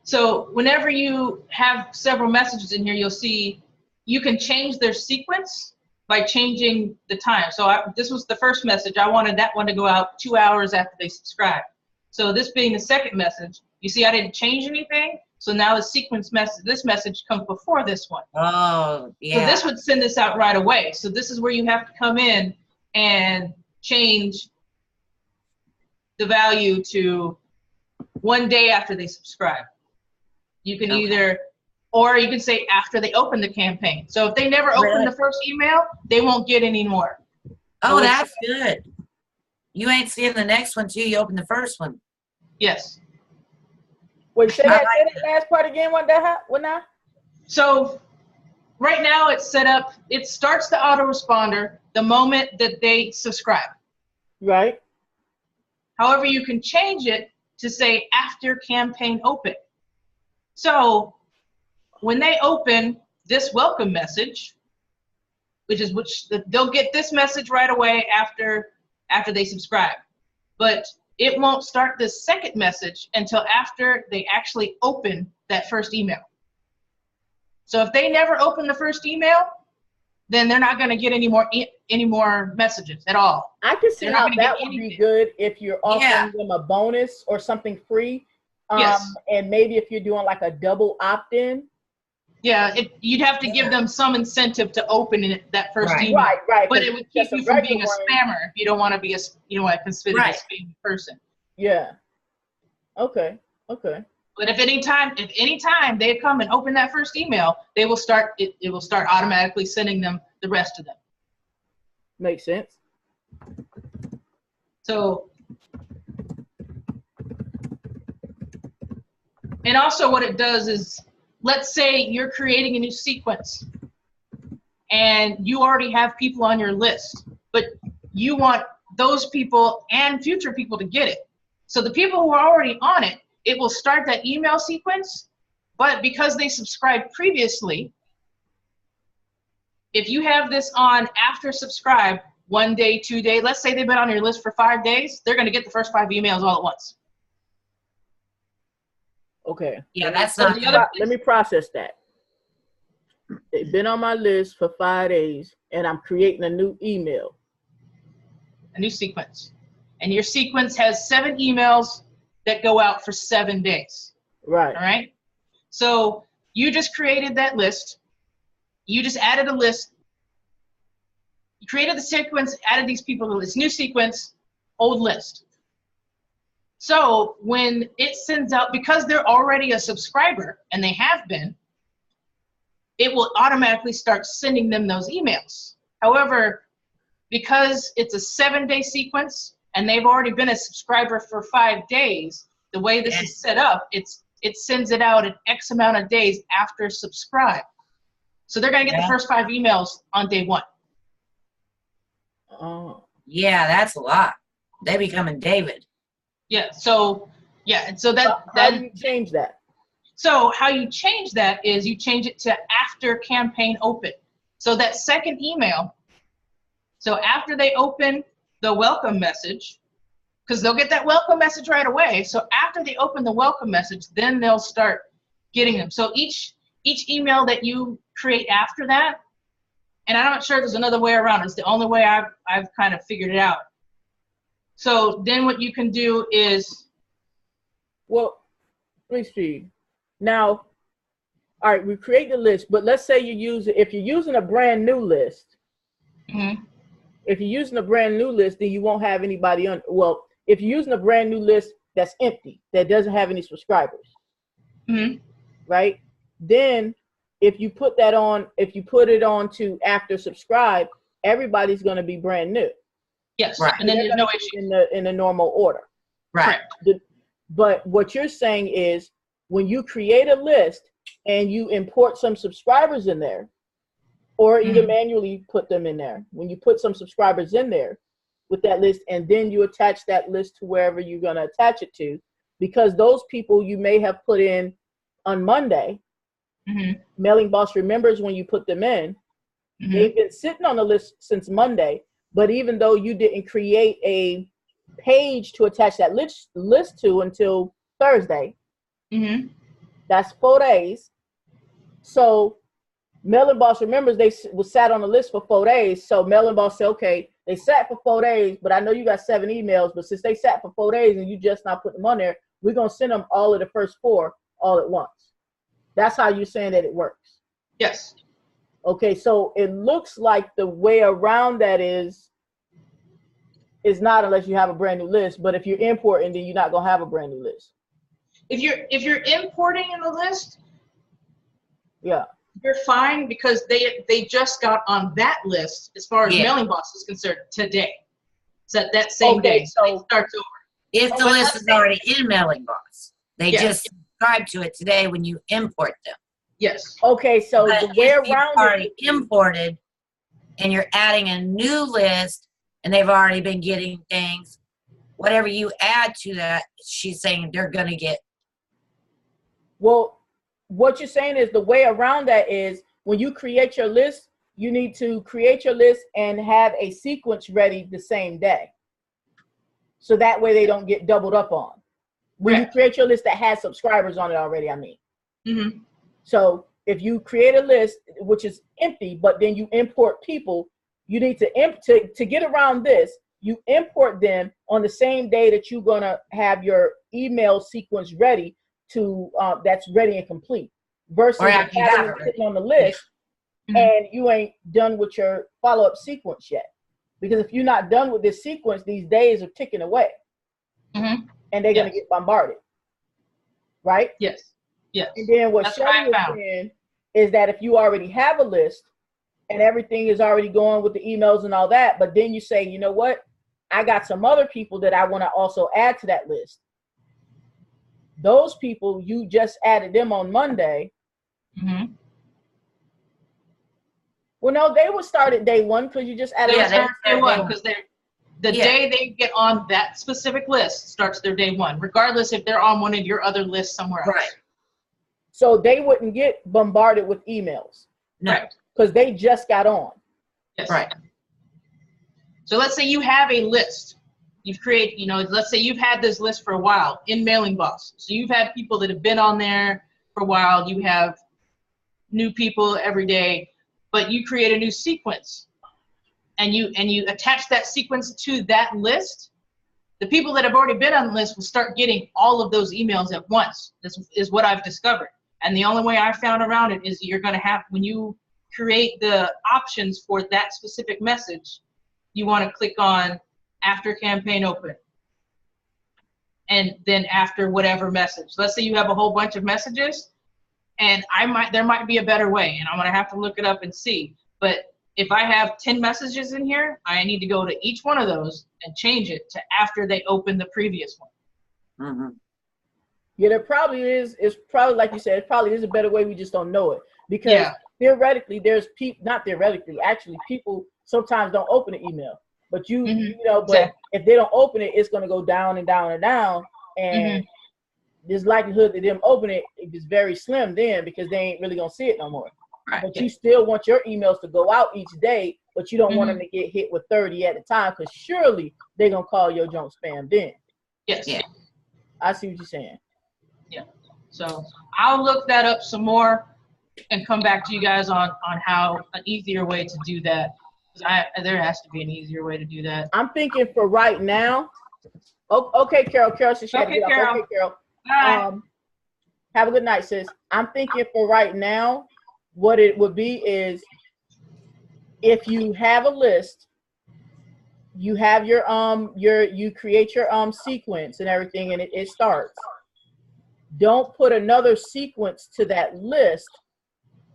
So whenever you have several messages in here, you'll see you can change their sequence by changing the time. So this was the first message. I wanted that one to go out 2 hours after they subscribe. So this being the second message, you see I didn't change anything. So now the sequence message, this message comes before this one.
Oh, yeah.
So this would send this out right away. So this is where you have to come in and change the value to 1 day after they subscribe. You can either, or you can say after they open the campaign. So if they never open the first email, they won't get any more.
Oh, that's good. You ain't seeing the next one till you open the first one.
Yes.
Wait, say that last part again. What now?
So right now it's set up, it starts the autoresponder the moment that they subscribe.
Right.
However, you can change it to say after campaign open. So when they open this welcome message, they'll get this message right away after they subscribe. But it won't start this second message until after they actually open that first email. So if they never open the first email, then they're not going to get any more messages at all.
I can see how that would be good if you're offering them a bonus or something free.
Yes.
And maybe if you're doing like a double opt-in.
Yeah, you'd have to give them some incentive to open that first email.
Right.
But it would keep you from being a spammer if you don't want to be considered a spammy person.
Yeah. Okay.
But if any time they come and open that first email, they will start. It will start automatically sending them the rest of them.
Makes sense.
So, and also what it does is, let's say you're creating a new sequence and you already have people on your list, but you want those people and future people to get it. So the people who are already on it, it will start that email sequence, but because they subscribed previously, if you have this on after subscribe, 1 day, 2 days, let's say they've been on your list for 5 days, they're going to get the first 5 emails all at once.
Okay.
Yeah, that's
not. Let me process that. They've been on my list for 5 days, and I'm creating a new email.
A new sequence. And your sequence has 7 emails that go out for 7 days.
Right.
All right? So you just created that list. You just added a list. You created the sequence, added these people to this new sequence, old list. So when it sends out, because they're already a subscriber, and they have been, it will automatically start sending them those emails. However, because it's a 7-day sequence, and they've already been a subscriber for 5 days, the way this is set up, it sends it out in X amount of days after subscribe. So they're going to get the first 5 emails on day 1.
Oh.
Yeah, that's a lot. They becoming David.
Yeah, so, and so that...
How do you change that?
So how you change that is you change it to after campaign open. So that second email, so after they open the welcome message, because they'll get that welcome message right away. So after they open the welcome message, then they'll start getting them. So each email that you create after that, and I'm not sure there's another way around. It's the only way I've kind of figured it out. So then what you can do is...
Well, let me see. Now, all right, we create the list, but let's say if you're using a brand new list,
mm-hmm.
If you're using a brand new list, then you won't have anybody on. Well, if you're using a brand new list that's empty, that doesn't have any subscribers,
mm-hmm.
right? Then if you put it on to after subscribe, everybody's going to be brand new.
Yes,
Right.
and then there's no
They're
issue.
in the normal order.
Right.
But what you're saying is when you create a list and you import some subscribers in there, or even manually put them in there, when you put some subscribers in there with that list, and then you attach that list to wherever you're going to attach it to, because those people you may have put in on Monday, Mailing Boss remembers when you put them in, they've been sitting on the list since Monday, but even though you didn't create a page to attach that list to until Thursday, that's 4 days. So Mailing Boss remembers they was sat on the list for 4 days. So Mailing Boss said, okay, they sat for 4 days, but I know you got 7 emails, but since they sat for 4 days and you just not put them on there, we're going to send them all of the first 4 all at once. That's how you're saying that it works.
Yes.
Okay, so it looks like the way around that is not unless you have a brand new list, but if you're importing, then you're not going to have a brand new list.
If you're importing in the list,
yeah,
you're fine because they just got on that list as far as Mailing Boss is concerned today. So that same day, so it starts over.
If the list is already in Mailing Boss, they just subscribe to it today when you import them.
Yes.
Okay, so
But
the way
if you've
around
already imported and you're adding a new list and they've already been getting things, whatever you add to that, she's saying they're going to get.
Well, what you're saying is the way around that is when you create your list, you need to create your list and have a sequence ready the same day. So that way they don't get doubled up on. When you create your list that has subscribers on it already, I mean. So if you create a list which is empty, but then you import people, you need to get around this, you import them on the same day that you're going to have your email sequence ready to that's ready and complete, versus having it sitting on the list and you ain't done with your follow-up sequence yet. Because if you're not done with this sequence, these days are ticking away and they're going to get bombarded, right?
Yes. Yes.
And then what Shelly was saying is that if you already have a list and everything is already going with the emails and all that, but then you say, you know what, I got some other people that I want to also add to that list. Those people, you just added them on Monday. Well, no, they would start at day 1 because you just added them.
They start day 1 because the day they get on that specific list starts their day 1, regardless if they're on one of your other lists somewhere else.
Right.
So they wouldn't get bombarded with emails.
No.
Because they just got on.
Yes.
Right.
So let's say you have a list. You've created, let's say you've had this list for a while in Mailing Boss. So you've had people that have been on there for a while. You have new people every day, but you create a new sequence and you attach that sequence to that list. The people that have already been on the list will start getting all of those emails at once. This is what I've discovered. And the only way I found around it is you're going to have, when you create the options for that specific message, you want to click on after campaign open. And then after whatever message. Let's say you have a whole bunch of messages, and there might be a better way, and I'm going to have to look it up and see. But if I have 10 messages in here, I need to go to each one of those and change it to after they open the previous one.
Yeah, there probably is. It's probably, like you said, it probably is a better way. We just don't know it. Because theoretically, there's people, not theoretically, actually, people sometimes don't open an email. But but if they don't open it, it's going to go down and down and down. And there's likelihood that them open it is very slim then, because they ain't really going to see it no more. Right. But you still want your emails to go out each day, but you don't want them to get hit with 30 at a time, because surely they're going to call your junk spam then.
Yes. Yeah.
I see what you're saying.
Yeah. So I'll look that up some more and come back to you guys on how an easier way to do that. There has to be an easier way to do that.
I'm thinking for right now. Okay, Carol. Carol says she had to get off. Okay, Carol.
Bye.
Have a good night, sis. I'm thinking for right now, what it would be is if you have a list, you have you create your sequence and everything, and it starts. Don't put another sequence to that list.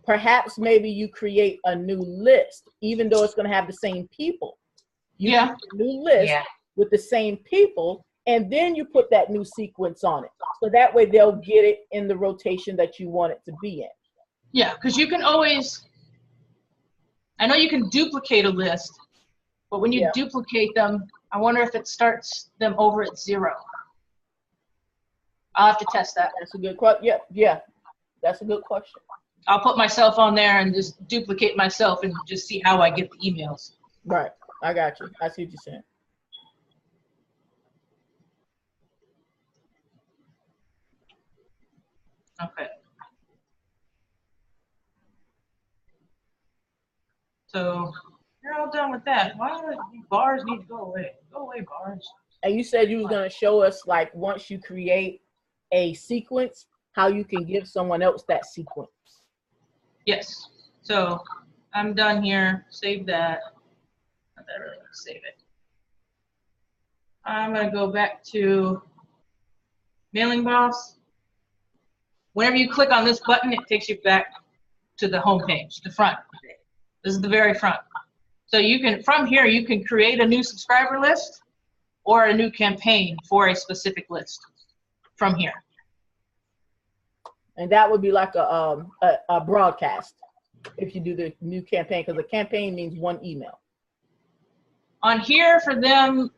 Perhaps maybe you create a new list, even though it's going to have the same people. You
Yeah.
create a new list with the same people, and then you put that new sequence on it. So that way they'll get it in the rotation that you want it to be in.
Yeah, because you can always, I know you can duplicate a list, but when you duplicate them, I wonder if it starts them over at 0. I'll have to test that.
That's a good question. Yeah, that's a good question.
I'll put myself on there and just duplicate myself and just see how I get the emails.
Right, I got you. I see what you're saying.
Okay. So you're all done with that. Why do these bars need to go away? Go away, bars.
And you said you was going to show us, like, once you create a sequence, how you can give someone else that sequence.
Yes. So I'm done here. Save that. Not that I really want to save it. I'm going to go back to Mailing Boss. Whenever you click on this button, it takes you back to the home page, the front. This is the very front. So you can, from here, you can create a new subscriber list or a new campaign for a specific list from here.
And that would be like a broadcast if you do the new campaign, because a campaign means one email.
On here, for them,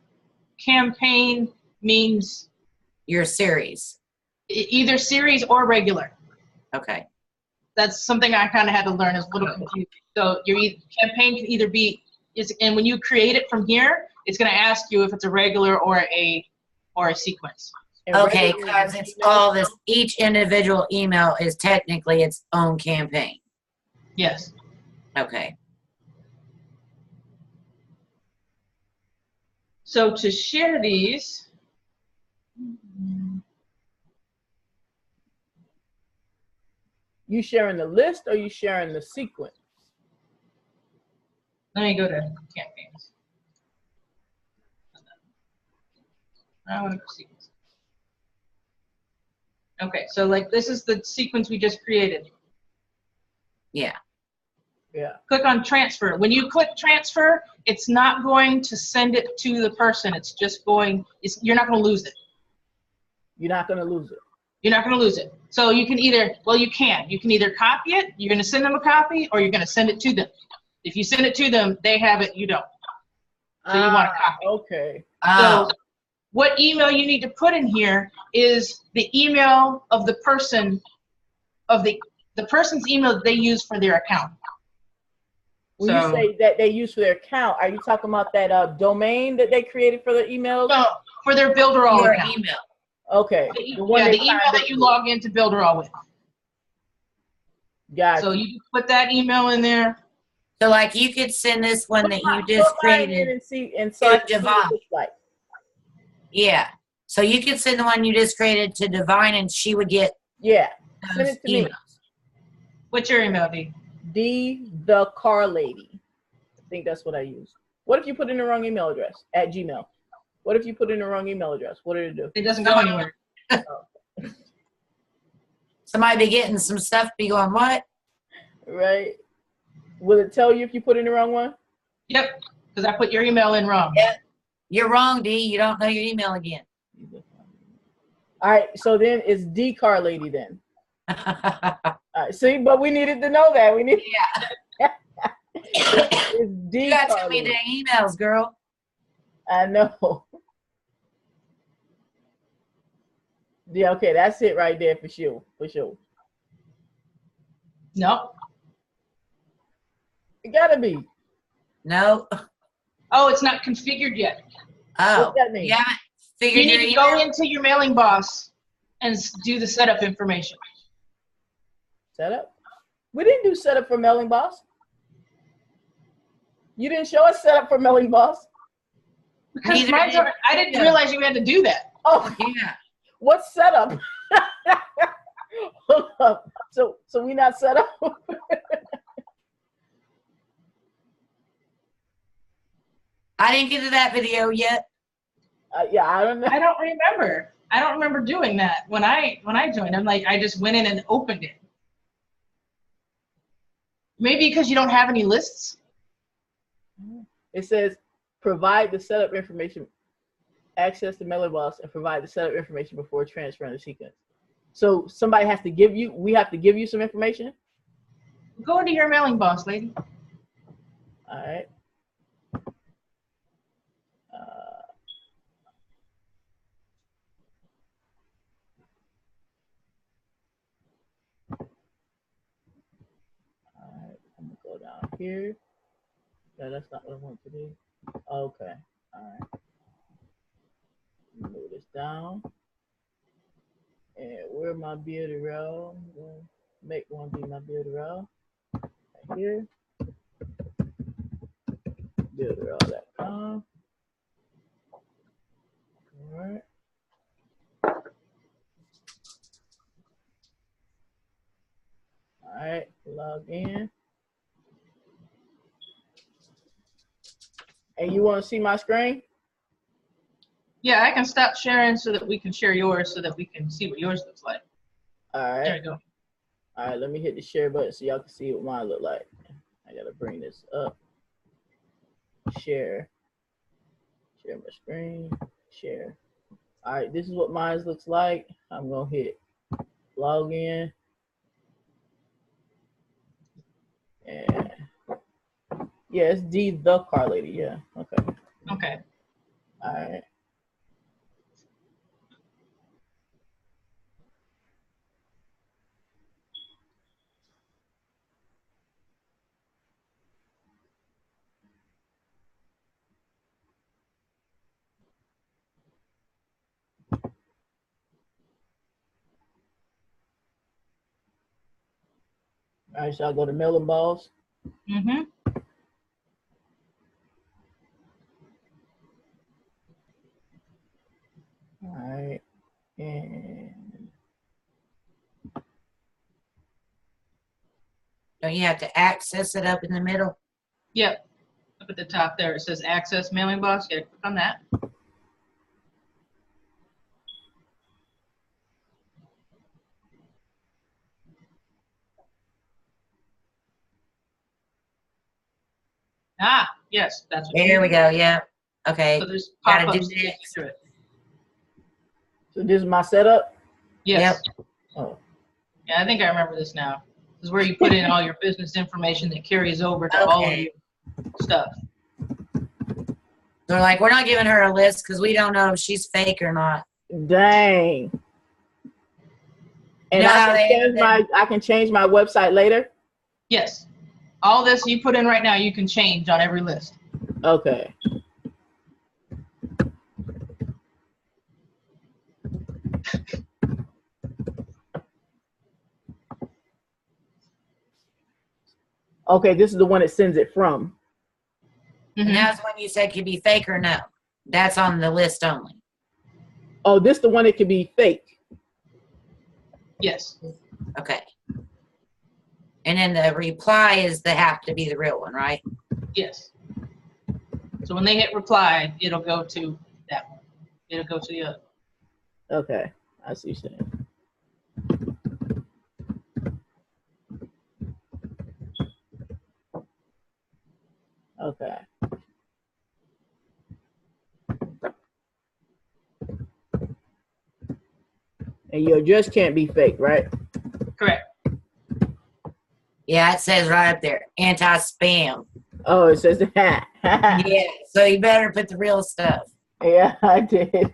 campaign means
Your series.
either series or regular.
Okay.
That's something I kind of had to learn. It's a little confusing. So your campaign can either be, and when you create it from here, it's going to ask you if it's a regular or a sequence.
And
Okay,
regular
because it's
email-
all this, each individual email is technically its own campaign.
Yes.
Okay.
So to share these,
You sharing the list or you sharing the sequence?
let me go to campaigns. I want to go sequence. Okay, so like this is the sequence we just created.
Yeah.
Yeah.
Click on transfer. When you click transfer, it's not going to send it to the person. It's just going, you're not going to lose it.
You're not going to lose it.
You're not going to lose it. So you can either, well, you can. You can either copy it, you're going to send them a copy, or you're going to send it to them. If you send it to them, they have it, you don't. So you want a copy.
Okay.
Oh,
So what email you need to put in here is the email of the person, of the person's email that they use for their account.
When you say that they use for their account, are you talking about that domain that they created for their emails?
No, for their Builderall
your
account.
email.
Okay.
The email that you log into Builderall with.
Got
So
you.
you put that email in there.
So, like, you could send this one that you just
Put mine in
created.
and see, and so I can see what
Divine.
it looks like.
Yeah. So you could send the one you just created to Divine, and she would get
Yeah. Send
those
it to me.
emails.
What's your email, D?
D the car lady. I think that's what I use. What if you put in the wrong email address at Gmail? What if you put in the wrong email address? What did it do?
It doesn't go anywhere.
Somebody be getting some stuff, be going, what?
Right? Will it tell you if you put in the wrong one?
Yep, because I put your email in wrong.
Yeah. You're wrong, D. You don't know your email again.
All right. So then it's D car lady then. All right, see, but we needed to know that. We need.
Yeah.
It's D
You got
car
too many
lady.
dang emails, girl.
I know. Yeah, okay, that's it right there for sure. For sure.
No.
It gotta be.
No.
Oh, it's not configured yet.
Oh.
What's that mean?
You haven't
You
figured your
need to
email?
go into your Mailing Boss and do the setup information.
Setup? We didn't do setup for Mailing Boss. You didn't show us setup for Mailing Boss.
Because
Neither
mine's
did-
I didn't realize you had to do that.
Oh,
Yeah.
what's setup? Hold up. So we not set up?
I didn't get to that video yet.
Yeah, I don't know.
I don't remember. I don't remember doing that when I joined. I'm like, I just went in and opened it. Maybe because you don't have any lists.
It says provide the setup information, access the mailing boss, and provide the setup information before transferring the sequence. So somebody has to give you, we have to give you some information?
Go into your mailing boss, lady.
All right. All right, I'm gonna go down here. No, that's not what I want to do. Okay, all right. Move this down. And where my Builderall? I'm gonna make one be my Builderall. Right here. Builderall.com. All right. All right, log in. And you want to see my screen?
Yeah, I can stop sharing so that we can share yours so that we can see what yours looks like.
All right.
There you go.
All right, let me hit the share button so y'all can see what mine look like. I gotta bring this up. Share. Share my screen. Share. All right, this is what mine looks like. I'm gonna hit log in. And yeah, it's D the car lady. Yeah. Okay.
Okay.
All right. All right, so I'll go to mailing balls.
Mm-hmm.
All right, and
Don't you have to access it up in the middle?
Yep. Up at the top there, it says Access Mailing Boss. You gotta click on that. Ah, yes, that's what
There we
you
go. Yeah. Okay.
So there's
Gotta do
pop-ups to get you
next.
through it.
so this is my setup.
Yes.
Oh,
Yeah, I think I remember this now. This is where you put in all your business information that carries over to all of
Okay.
your stuff.
They're like, we're not giving her a list because we don't know if she's fake or not.
dang. And
You know how
I can change my website later.
Yes. All this you put in right now, you can change on every list.
Okay. Okay, this is the one it sends it from.
And
Mhm.
that's when you said could be fake or no. That's on the list only.
Oh, this the one that could be fake.
Yes.
Okay. And then the reply is the have to be the real one, right?
Yes. So when they hit reply, it'll go to that one. It'll go to the other.
Okay, I see what you're saying. Okay. And your address can't be fake, right?
Correct.
Yeah, it says right up there, anti-spam.
Oh, it says that.
Yeah, so you better put the real stuff.
Yeah, I did.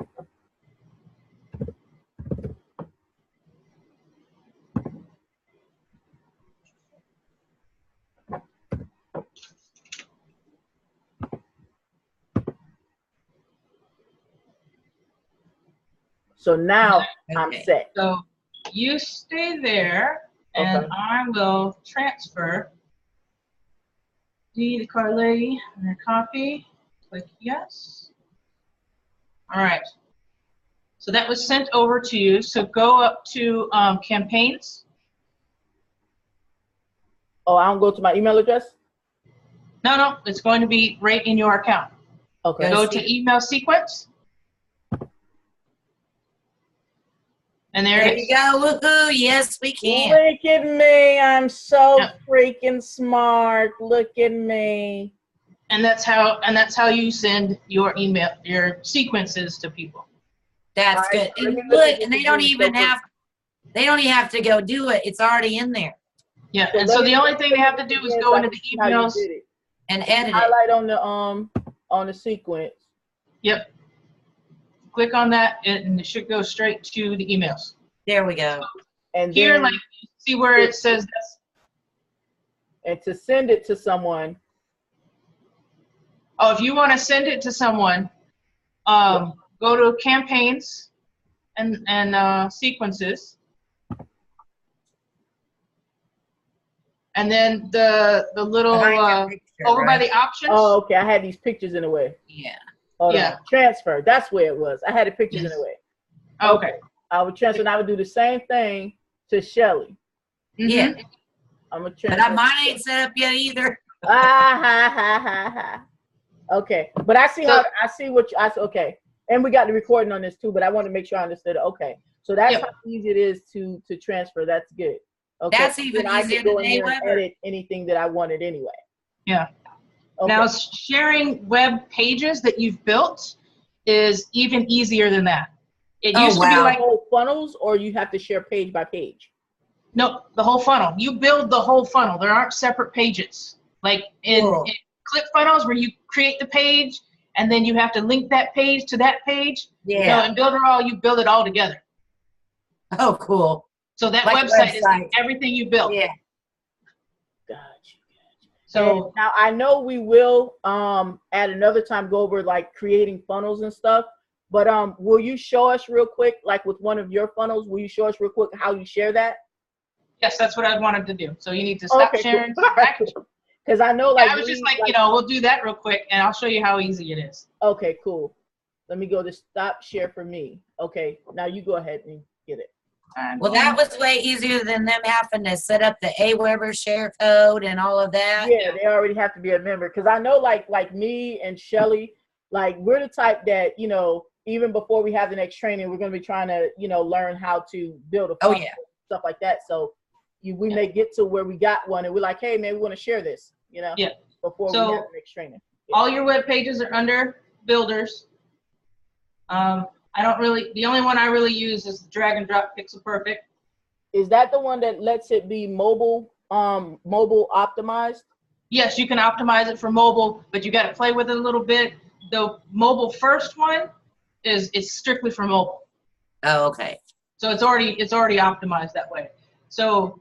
So now I'm
Okay.
set.
So you stay there, and
Okay.
I will transfer the card lady and her copy. Click yes. All right. So that was sent over to you. So go up to campaigns.
Oh, I don't go to my email address?
No, it's going to be right in your account.
Okay.
Go to email sequence. And there
There
it
you
is.
go. Woohoo. Yes, we can.
Look at me. I'm so
Yep.
freaking smart. Look at me.
And that's how you send your email, your sequences to people.
That's
All right,
good.
let
And
me look
look,
at
and
this
they don't
again.
even have, they don't even have to go do it. It's already in there
Yeah,
So
and
let
so
me-
the only thing they have to do is
Yes,
go
I
into
can
the
see how you
emails.
did it.
and edit it.
Highlight on the sequence.
Yep. Click on that, and it should go straight to the emails.
There we go.
And
Here,
then,
like, you see where it says this?
and to send it to someone,
Oh, if you want to send it to someone, go to campaigns and sequences. And then the little
Behind your picture,
over by
right?
the options.
oh, okay, I had these pictures in the way.
Yeah.
Hold
Yeah.
on. Transfer, that's where it was. I had the pictures in
Yes.
the way.
Okay.
I would transfer, and I would do the same thing to Shelly.
Yeah.
Mhm.
I'm gonna
But
transfer.
mine ain't set up yet either.
Ah, ha, ha, ha, ha. Okay, but I see how I see what you. Okay, and we got the recording on this too. But I want to make sure I understood it. Okay, so that's
Yep.
how easy it is to transfer. That's good. Okay,
That's even
then I
easier
can go
than
in here and
Aweber.
edit anything that I wanted anyway.
Yeah.
Okay.
Now, sharing web pages that you've built is even easier than that. It
Oh,
used to be
wow.
like,
whole funnels, or you have to share page by page.
no, the whole funnel. You build the whole funnel. There aren't separate pages. Like in
Cool.
ClickFunnels, where you create the page and then you have to link that page to that page.
Yeah.
No, in Builderall, you build it all together.
Oh, cool.
So that
Like a
website is
website.
everything you built.
Yeah.
Gotcha.
So
And now I know we will at another time go over like creating funnels and stuff. But will you show us real quick, like with one of your funnels? Will you show us real quick how you share that?
yes, that's what I wanted to do. So you need to stop sharing.
Because I know,
Yeah,
like,
I was just like, we'll do that real quick, and I'll show you how easy it is.
Okay, cool. Let me go to stop share for me. Okay, now you go ahead and get it.
Well, that was way easier than them having to set up the Aweber share code and all of that.
Yeah, they already have to be a member. Because I know, like me and Shelly, like we're the type that, even before we have the next training, we're going to be trying to, learn how to build a funnel, stuff like that. So we may get to where we got one and we're like, hey, man, we want to share this, before we have the next training. Yeah.
All your web pages are under builders. The only one I really use is the drag and drop Pixel Perfect.
Is that the one that lets it be mobile optimized?
Yes, you can optimize it for mobile, but you got to play with it a little bit. The mobile first one is strictly for mobile.
Oh, okay.
So it's already optimized that way. So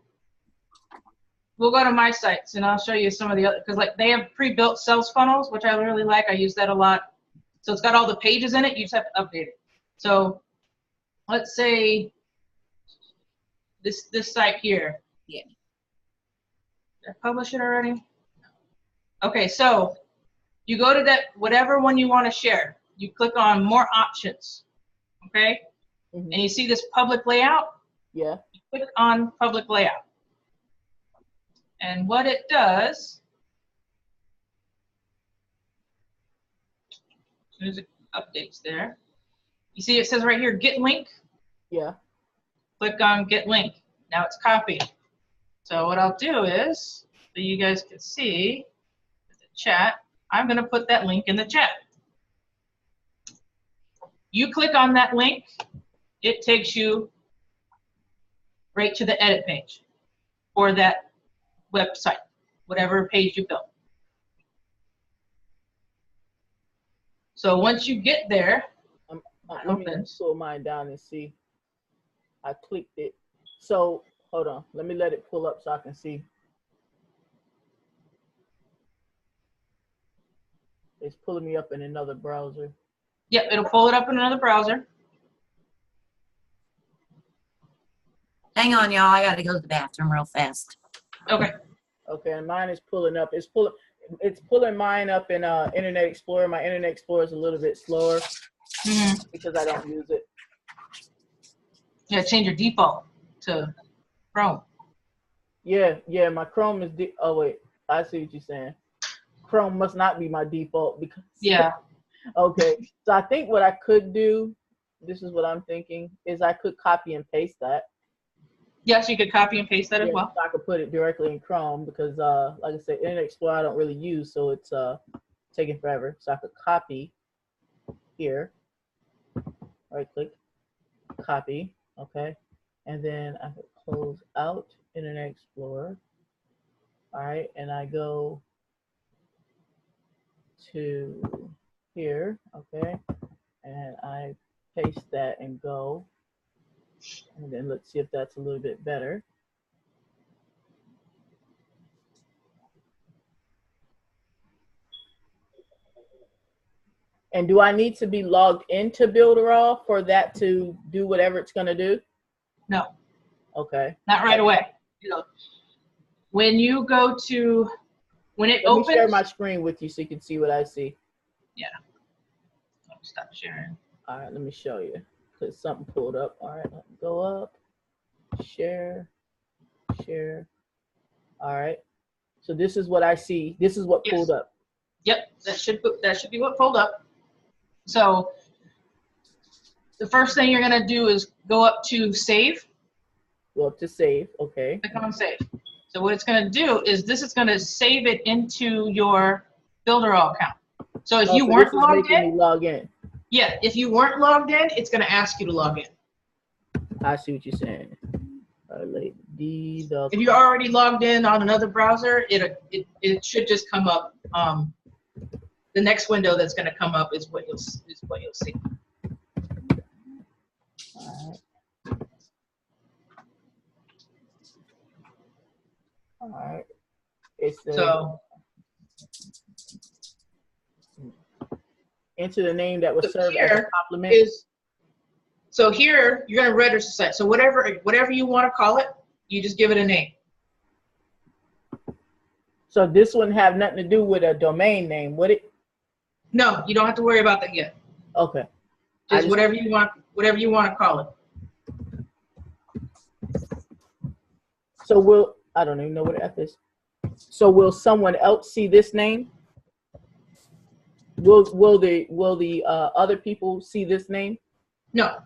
we'll go to my sites and I'll show you some of the other, because like they have pre-built sales funnels, which I really like. I use that a lot. So it's got all the pages in it. You just have to update it. So let's say this site here.
Yeah.
Did I publish it already? Okay, so you go to that, whatever one you want to share. You click on more options, okay?
Mm-hmm.
And you see this public layout?
Yeah.
You click on public layout. And what it does, as soon as it updates there, you see it says right here, get link.
Yeah.
Click on get link. Now it's copied. So what I'll do is, so you guys can see the chat, I'm going to put that link in the chat. You click on that link, it takes you right to the edit page for that website, whatever page you built. So once you get there,
let me slow mine down and see. I clicked it. So hold on. Let me let it pull up so I can see. It's pulling me up in another browser.
Yep, it'll pull it up in another browser.
Hang on, y'all. I got to go to the bathroom real fast.
Okay.
Okay, and mine is pulling up. It's pulling mine up in Internet Explorer. My Internet Explorer is a little bit slower because I don't use it.
Yeah, change your default to Chrome.
Yeah, my Chrome is oh wait, I see what you're saying. Chrome must not be my default because okay. So I think what I could do, this is what I'm thinking, is I could copy and paste that.
Yes, you could copy and paste that as well.
So I could put it directly in Chrome because like I said, Internet Explorer I don't really use, so it's taking forever. So I could copy here, right click, copy, okay. And then I could close out Internet Explorer. All right, and I go to here, okay, and I paste that and go. And then let's see if that's a little bit better. And do I need to be logged into Builderall for that to do whatever it's going to do?
No.
Okay.
Not right away. You know, when you go to, when it opens.
Let me share my screen with you so you can see what I see.
Yeah. Stop sharing.
All right, let me show you because something pulled up. All right, let me go up, share, share. All right. So this is what I see. This is what pulled up.
Yep, that should be what pulled up. So the first thing you're gonna do is go up to save.
Go up to save, okay.
Click on save. So what it's gonna do is this is gonna save it into your Builderall account. So if you weren't logged in,
log in.
Yeah, if you weren't logged in, it's gonna ask you to log in.
I see what you're saying.
If you're already logged in on another browser, it should just come up. The next window that's going to come up is what you'll see.
All right. It's
so
enter the name that was served as a compliment.
So here you're going to register site. So whatever you want to call it, you just give it a name.
So this wouldn't have nothing to do with a domain name, would it?
No, you don't have to worry about that yet.
Okay.
Just whatever you want to call it.
So I don't even know what F is. So will someone else see this name? Will the other people see this name?
No.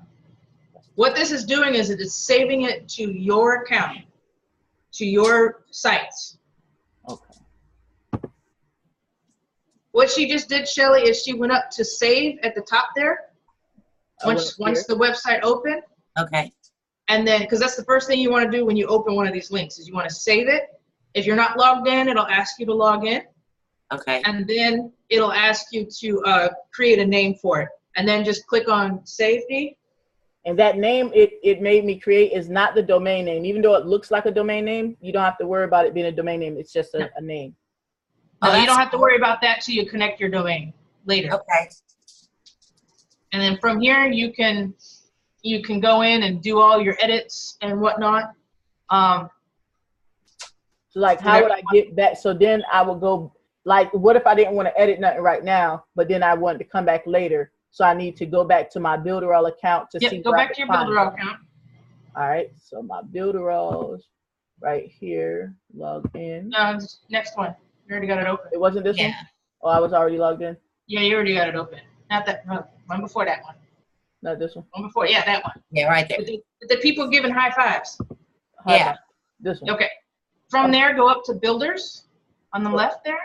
What this is doing is it is saving it to your account, to your sites.
Okay.
What she just did, Shelly, is she went up to save at the top there. Once the website opened.
Okay.
And then, because that's the first thing you want to do when you open one of these links, is you want to save it. If you're not logged in, it'll ask you to log in.
Okay.
And then it'll ask you to create a name for it. And then just click on Save Me.
And that name it made me create is not the domain name. Even though it looks like a domain name, you don't have to worry about it being a domain name. It's just a name.
No, you don't have to worry about that till you connect your domain later.
Okay.
And then from here, you can go in and do all your edits and whatnot.
So like, how would I get back? So then I would go, like, what if I didn't want to edit nothing right now, but then I wanted to come back later? So I need to go back to my Builderall account to see.
Go back to your Builderall account.
All right. So my Builderall is right here. Log in.
Next one. You already got it open.
It wasn't this one? Oh, I was already logged in?
Yeah, you already got it open. Not that one before that one.
Not this one?
One before, yeah, that one.
Yeah, right there.
The people giving high fives.
Yeah.
This one.
Okay. From there, go up to Builders on the left there.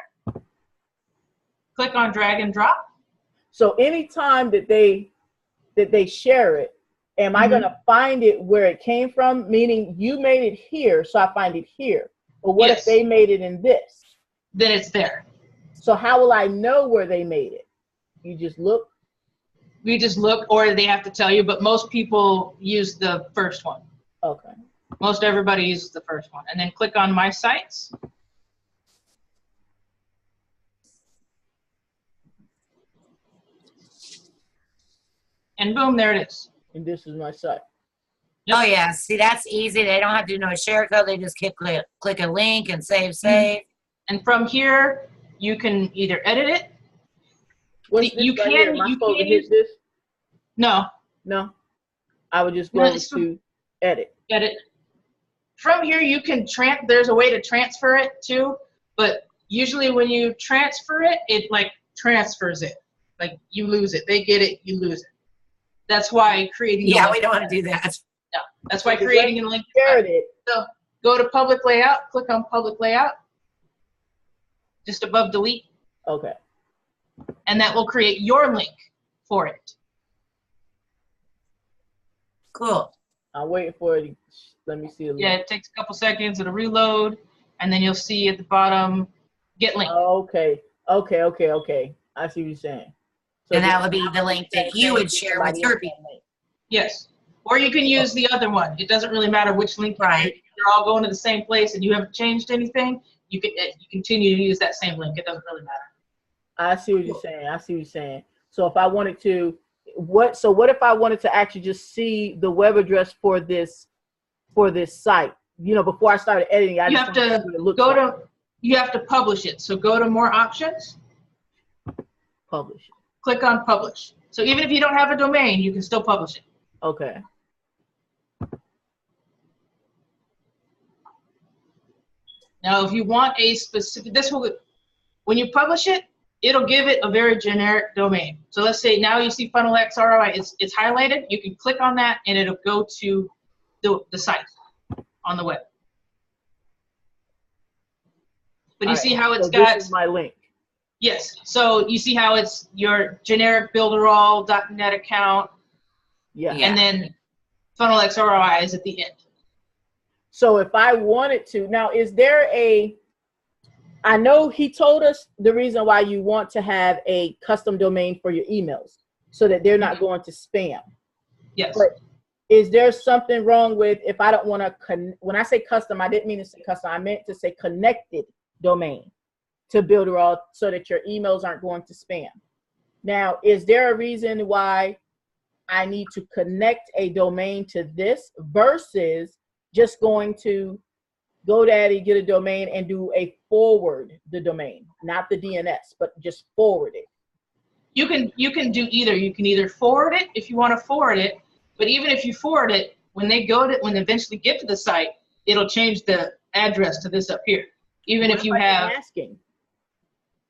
Click on Drag and Drop.
So anytime that they share it, am I going to find it where it came from? Meaning you made it here, so I find it here. But what if they made it in this?
Then it's there.
So how will I know where they made it? You just look?
You just look, or they have to tell you, but most people use the first one.
Okay.
Most everybody uses the first one. And then click on My Sites. And boom, there it is.
And this is my site.
Yep.
Oh yeah, see that's easy. They don't have to do no share code. They just click a link and save.
And from here, you can either edit it.
You can. Am I supposed to hit this?
No.
No. I would just go to edit.
Edit. From here, you can there's a way to transfer it too, but usually when you transfer it, it like transfers it. Like you lose it. They get it, you lose it. That's why creating.
Yeah, we don't want to do that.
No, that's why creating a link.
Shared it.
So go to Public Layout. Click on Public Layout. Just above Delete.
Okay.
and that will create your link for it.
Cool.
I'm waiting for it. Let me see.
Yeah, it takes a couple seconds. It'll reload, and then you'll see at the bottom, get link.
Okay. I see what you're saying. So
And that would be the link that you would share with your people.
Yes. Or you can use the other one. It doesn't really matter which link you
Right.
use. If you're all going to the same place and you haven't changed anything, you continue to use that same link. It doesn't really matter.
I see what you're saying. So if I wanted to, what if I wanted to actually just see the web address for this site? You know, before I started editing,
You have to publish it. So go to more options,
publish.
click on publish. So even if you don't have a domain, you can still publish it.
Okay.
Now, if you want a specific, when you publish it, it'll give it a very generic domain. So let's say now you see Funnel X ROI, it's highlighted. You can click on that and it'll go to the site on the web. But you see how it's got.
This is my link.
Yes. So you see how it's your generic Builderall.net account.
Yeah.
And then Funnel X ROI is at the end.
So if I wanted to, now is there I know he told us the reason why you want to have a custom domain for your emails so that they're not going to spam.
Yes.
But is there something wrong with if I don't want to, when I say custom, I didn't mean to say custom, I meant to say connected domain to Builderall so that your emails aren't going to spam. Now, is there a reason why I need to connect a domain to this versus just going to GoDaddy, get a domain, and do a forward the domain, not the DNS, but just forward it?
You can do either. You can either forward it if you want to forward it, but even if you forward it, when they eventually get to the site, it'll change the address to this up here. Even if you have
masking.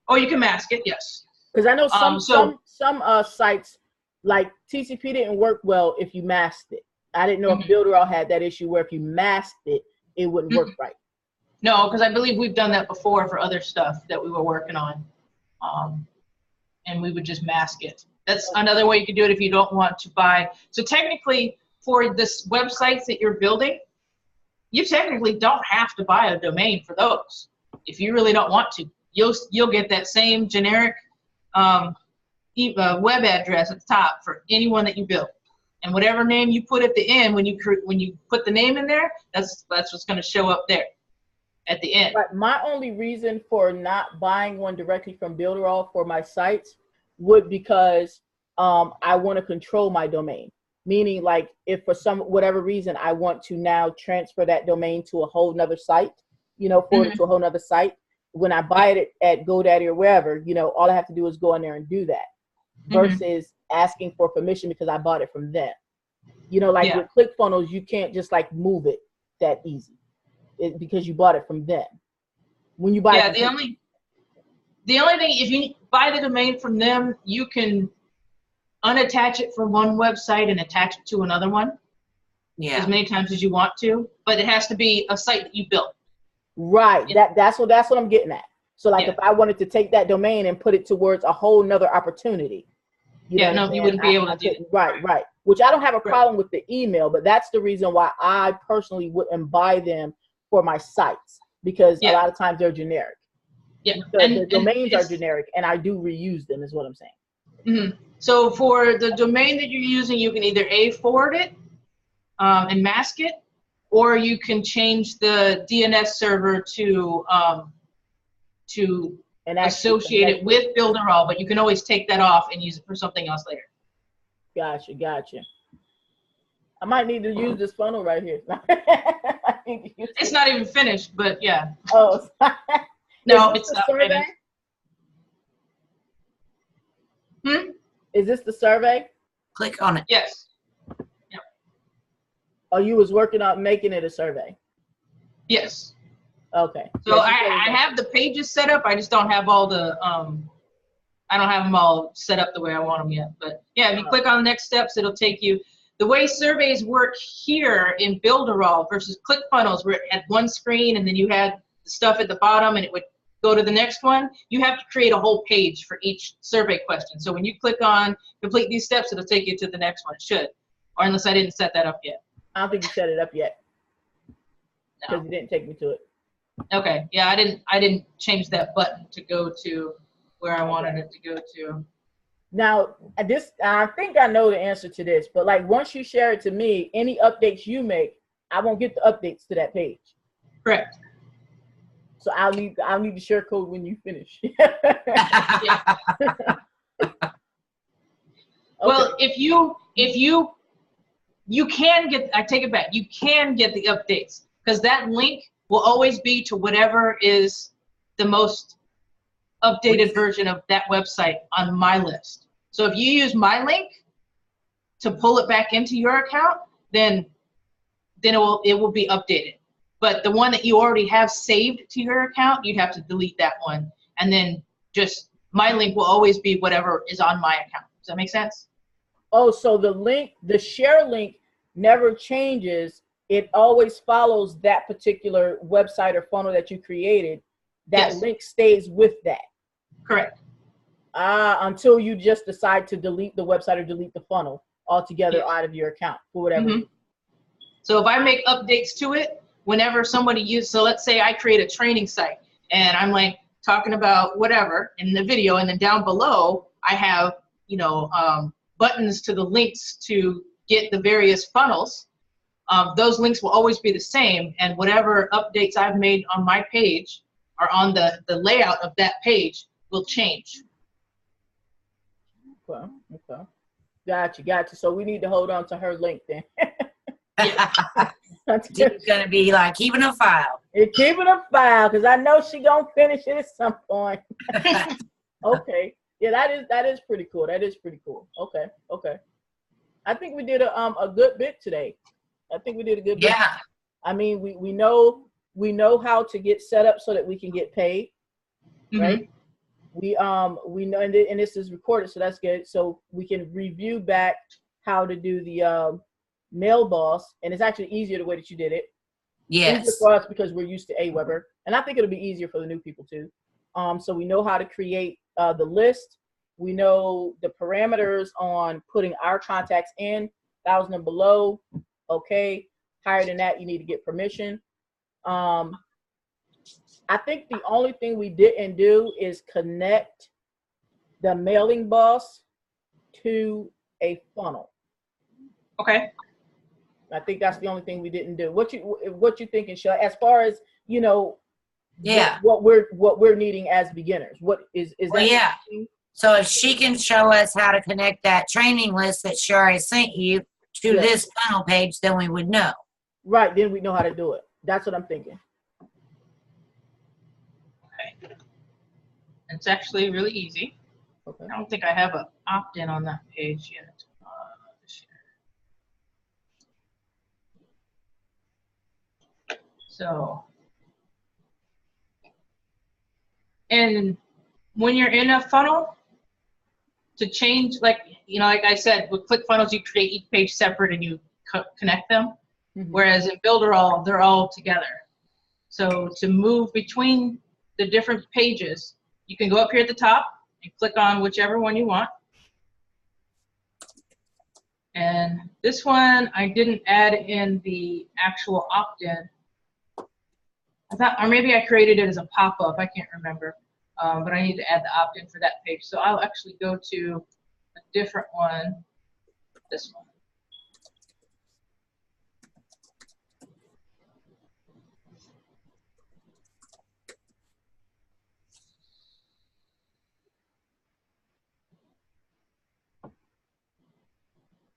Oh, you can mask it, yes.
Because I know some sites like TCP didn't work well if you masked it. I didn't know if Builderall had that issue where if you masked it, it wouldn't work right.
No, because I believe we've done that before for other stuff that we were working on. And we would just mask it. That's another way you can do it if you don't want to buy. So technically, for this websites that you're building, you technically don't have to buy a domain for those. If you really don't want to, you'll get that same generic web address at the top for anyone that you build. And whatever name you put at the end, when you put the name in there, that's what's going to show up there at the end.
But my only reason for not buying one directly from Builderall for my sites would because I want to control my domain. Meaning, like, if for whatever reason I want to now transfer that domain to a whole nother site, forward it to a whole nother site, when I buy it at GoDaddy or wherever, all I have to do is go in there and do that versus asking for permission because I bought it from them. With ClickFunnels, you can't just like move it that easy because you bought it from them. When you buy it
the only thing, if you buy the domain from them, you can unattach it from one website and attach it to another one as many times as you want to, but it has to be a site that you built. Right.
That's what I'm getting at. So like if I wanted to take that domain and put it towards a whole nother opportunity.
You wouldn't be able to do it.
Right. Which I don't have a problem with the email, but that's the reason why I personally wouldn't buy them for my sites because a lot of times they're generic.
Yeah.
The domains are generic and I do reuse them is what I'm saying.
So for the domain that you're using, you can either forward it and mask it, or you can change the DNS server to associate it with Builderall, but you can always take that off and use it for something else later.
Gotcha. I might need to use this funnel right here.
It's not even finished, but yeah.
Oh.
No, it's not
finished. Is this the survey?
Click on it.
Yes.
Oh, you was working on making it a survey?
Yes.
Okay.
So I have the pages set up. I just don't have all the, I don't have them all set up the way I want them yet. But yeah, if you click on the next steps, it'll take you. The way surveys work here in Builderall versus ClickFunnels, where it had one screen and then you had the stuff at the bottom and it would go to the next one, you have to create a whole page for each survey question. So when you click on complete these steps, it'll take you to the next one. It should, or unless I didn't set that up yet.
I don't think you set it up yet because
No.
it didn't take me to it.
Okay, yeah, I didn't change that button to go to where I wanted it to go to.
Now, I think I know the answer to this, but like once you share it to me, any updates you make, I won't get the updates to that page.
Correct.
So I'll need to share code when you finish.
Yeah. Well, if you can get, I take it back, you can get the updates because that link will always be to whatever is the most updated version of that website on my list. So if you use my link to pull it back into your account, then it will be updated. But the one that you already have saved to your account, you'd have to delete that one. And then just my link will always be whatever is on my account. Does that make sense?
Oh, so the share link never changes. It always follows that particular website or funnel that you created. That
Yes.
link stays with that.
Correct.
Until you just decide to delete the website or delete the funnel altogether
Yes.
out of your account for whatever reason.
So if I make updates to it, whenever somebody uses, so let's say I create a training site and I'm like talking about whatever in the video, and then down below I have, buttons to the links to get the various funnels. Those links will always be the same, and whatever updates I've made on my page or on the layout of that page will change.
Okay. Gotcha. So we need to hold on to her link then.
It's gonna be like keeping a file.
And keeping a file because I know she gonna finish it at some point. Okay. Yeah, that is pretty cool. That is pretty cool. Okay. I think we did a good bit today. I think we did a good bit.
Yeah.
I mean, we know how to get set up so that we can get paid, right? We know, and this is recorded, so that's good. So we can review back how to do the mail boss, and it's actually easier the way that you did it.
Yes.
Easier for us because we're used to Aweber, and I think it'll be easier for the new people too. So we know how to create the list. We know the parameters on putting our contacts in 1,000 and below. Okay, higher than that, you need to get permission. I think the only thing we didn't do is connect the mailing boss to a funnel.
Okay.
I think that's the only thing we didn't do. What you thinking, Shelley? As far as
Yeah.
what we're needing as beginners. What is
Well,
that?
yeah. So if she can show us how to connect that training list that Sherry sent you to
Yeah.
this funnel page, then we would know.
Right, then we know how to do it. That's what I'm thinking.
Okay. It's actually really easy.
Okay.
I don't think I have an opt-in on that page yet. So, and when you're in a funnel, to change, like I said, with ClickFunnels, you create each page separate and you connect them. Whereas in Builderall, they're all together. So to move between the different pages, you can go up here at the top and click on whichever one you want. And this one, I didn't add in the actual opt-in. I thought, or maybe I created it as a pop-up, I can't remember. But I need to add the opt-in for that page. So I'll actually go to a different one, this one.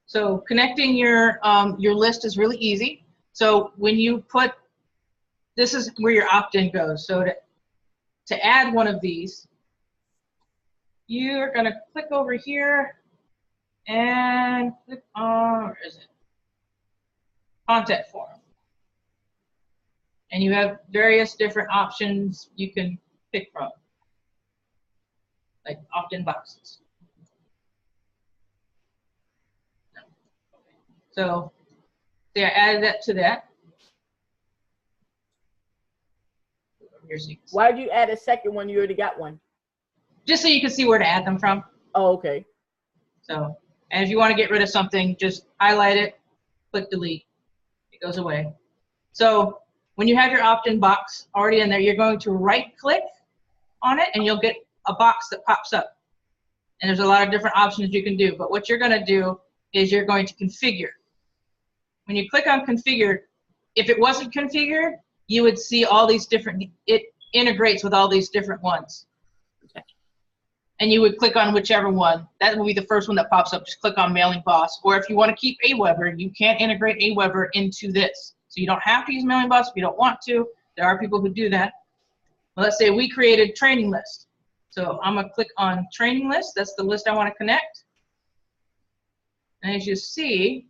So connecting your list is really easy. So when you put, this is where your opt-in goes. So to add one of these, you're going to click over here and click on, where is it? Contact form. And you have various different options you can pick from, like opt-in boxes. So I added that to that. here so you can see.
Why'd you add a second one? You already got one.
Just so you can see where to add them from.
Oh, okay.
So, and if you want to get rid of something, just highlight it, click delete. It goes away. So when you have your opt-in box already in there, you're going to right-click on it, and you'll get a box that pops up. And there's a lot of different options you can do. But what you're going to do is you're going to configure. When you click on configure, if it wasn't configured, you would see all these different, it integrates with all these different ones. And you would click on whichever one. That will be the first one that pops up. Just click on Mailing Boss. Or if you want to keep Aweber, you can't integrate Aweber into this. So you don't have to use Mailing Boss if you don't want to. There are people who do that. Well, let's say we created training list. So I'm going to click on training list. That's the list I want to connect. And as you see,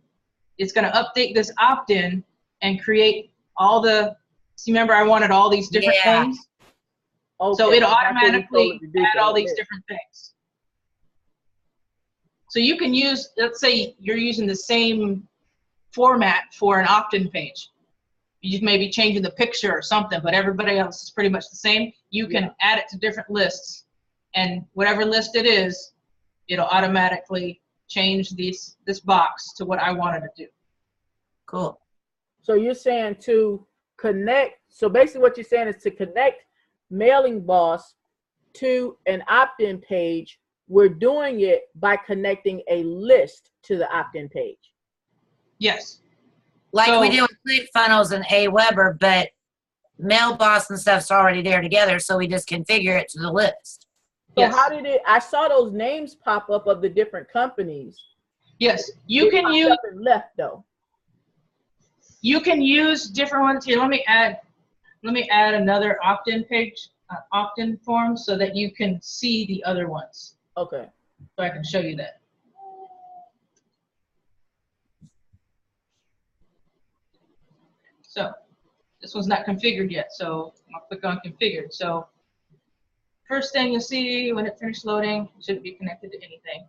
it's going to update this opt-in and create all the, see, remember I wanted all these different things? Okay, so it'll automatically add all these different things. So you can use, let's say you're using the same format for an opt-in page. You may be changing the picture or something, but everybody else is pretty much the same. You can add it to different lists, and whatever list it is, it'll automatically change this box to what I wanted to do.
Cool.
So you're saying to connect, so basically what you're saying is to connect Mailing Boss to an opt-in page. We're doing it by connecting a list to the opt-in page.
Yes.
Like so, we do with ClickFunnels and Aweber, but MailBoss and stuff's already there together, so we just configure it to the list.
So how did it, I saw those names pop up of the different companies.
Yes, you can use
left though.
You can use different ones here. Let me add another opt-in page, opt-in form, so that you can see the other ones.
Okay.
So I can show you that. So this one's not configured yet, so I'll click on configured. So first thing you'll see when it finishes loading, it shouldn't be connected to anything.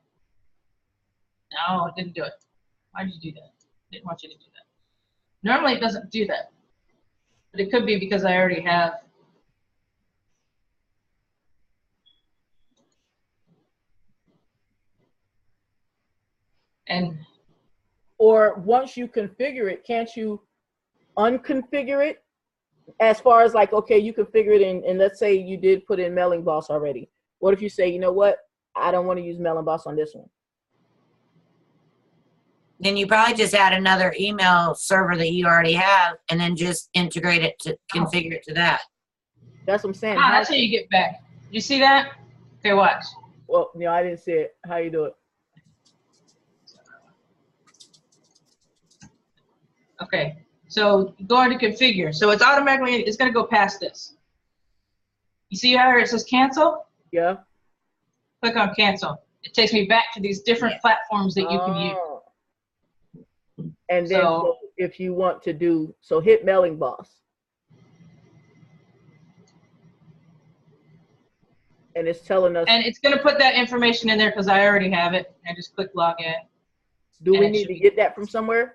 No, it didn't do it. Why did you do that? Didn't want you to do that. Normally it doesn't do that, but it could be because I already have. And
or once you configure it, can't you unconfigure it? As far as like, okay, you configure it in, and let's say you did put in Mailing Boss already. What if you say, you know what, I don't want to use Mailing Boss on this one?
Then you probably just add another email server that you already have, and then just integrate it to configure it to that.
That's what I'm saying.
That's how you get back. You see that? Okay, watch.
Well, no, I didn't see it. How you do it?
Okay, so go into configure. So it's automatically, it's going to go past this. You see how it says cancel?
Yeah.
Click on cancel. It takes me back to these different platforms that you can use.
And then so if you want to do, so hit Mailing Boss. And it's telling us.
And it's going to put that information in there because I already have it. I just click login.
Do we need to get that from somewhere?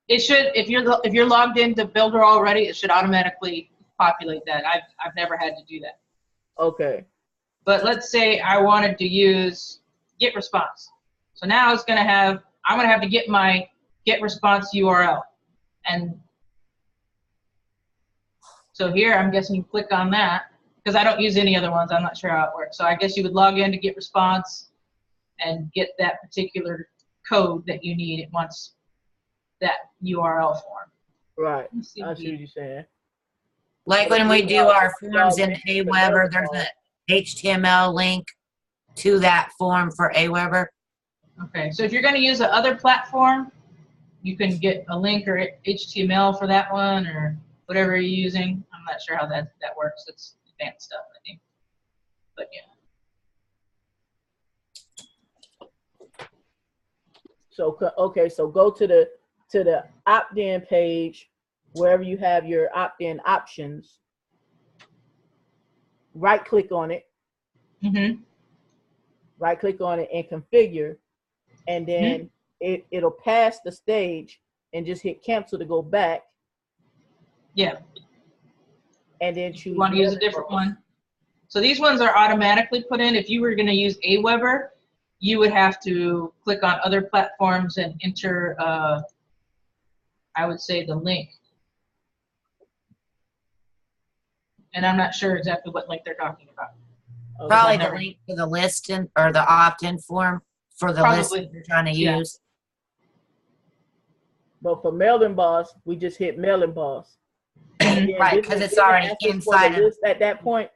It should, if you're logged into Builderall already, it should automatically populate that. I've never had to do that.
Okay.
But let's say I wanted to use get response. So now it's going to have, I'm going to have to get my get response URL. And so here, I'm guessing you click on that because I don't use any other ones. I'm not sure how it works. So I guess you would log in to get response and get that particular code that you need. It wants that URL form.
Right. I see what you're saying.
Like when we do our forms in Aweber, there's an HTML link to that form for Aweber.
Okay, so if you're going to use another platform, you can get a link or HTML for that one or whatever you're using. I'm not sure how that works. It's advanced stuff, I think. But yeah.
So okay, so go to the opt-in page, wherever you have your opt-in options. Right click on it.
Mm-hmm.
Right click on it and configure, and then it'll pass the stage and just hit cancel to go back.
Yeah.
and then
If
choose
you want to use a
mailing
different
boss.
one. So these ones are automatically put in. If you were going to use Aweber, you would have to click on other platforms and enter, I would say, the link. And I'm not sure exactly what link they're talking about.
Okay.
Probably the link to the listing or the opt-in form for the list
Probably.
you're trying to
Yeah.
use.
But for mailing boss, we just hit mailing boss. And then
Right,
didn't
because
it-
it's
didn't it
already
ask us for the
inside of
list at that point.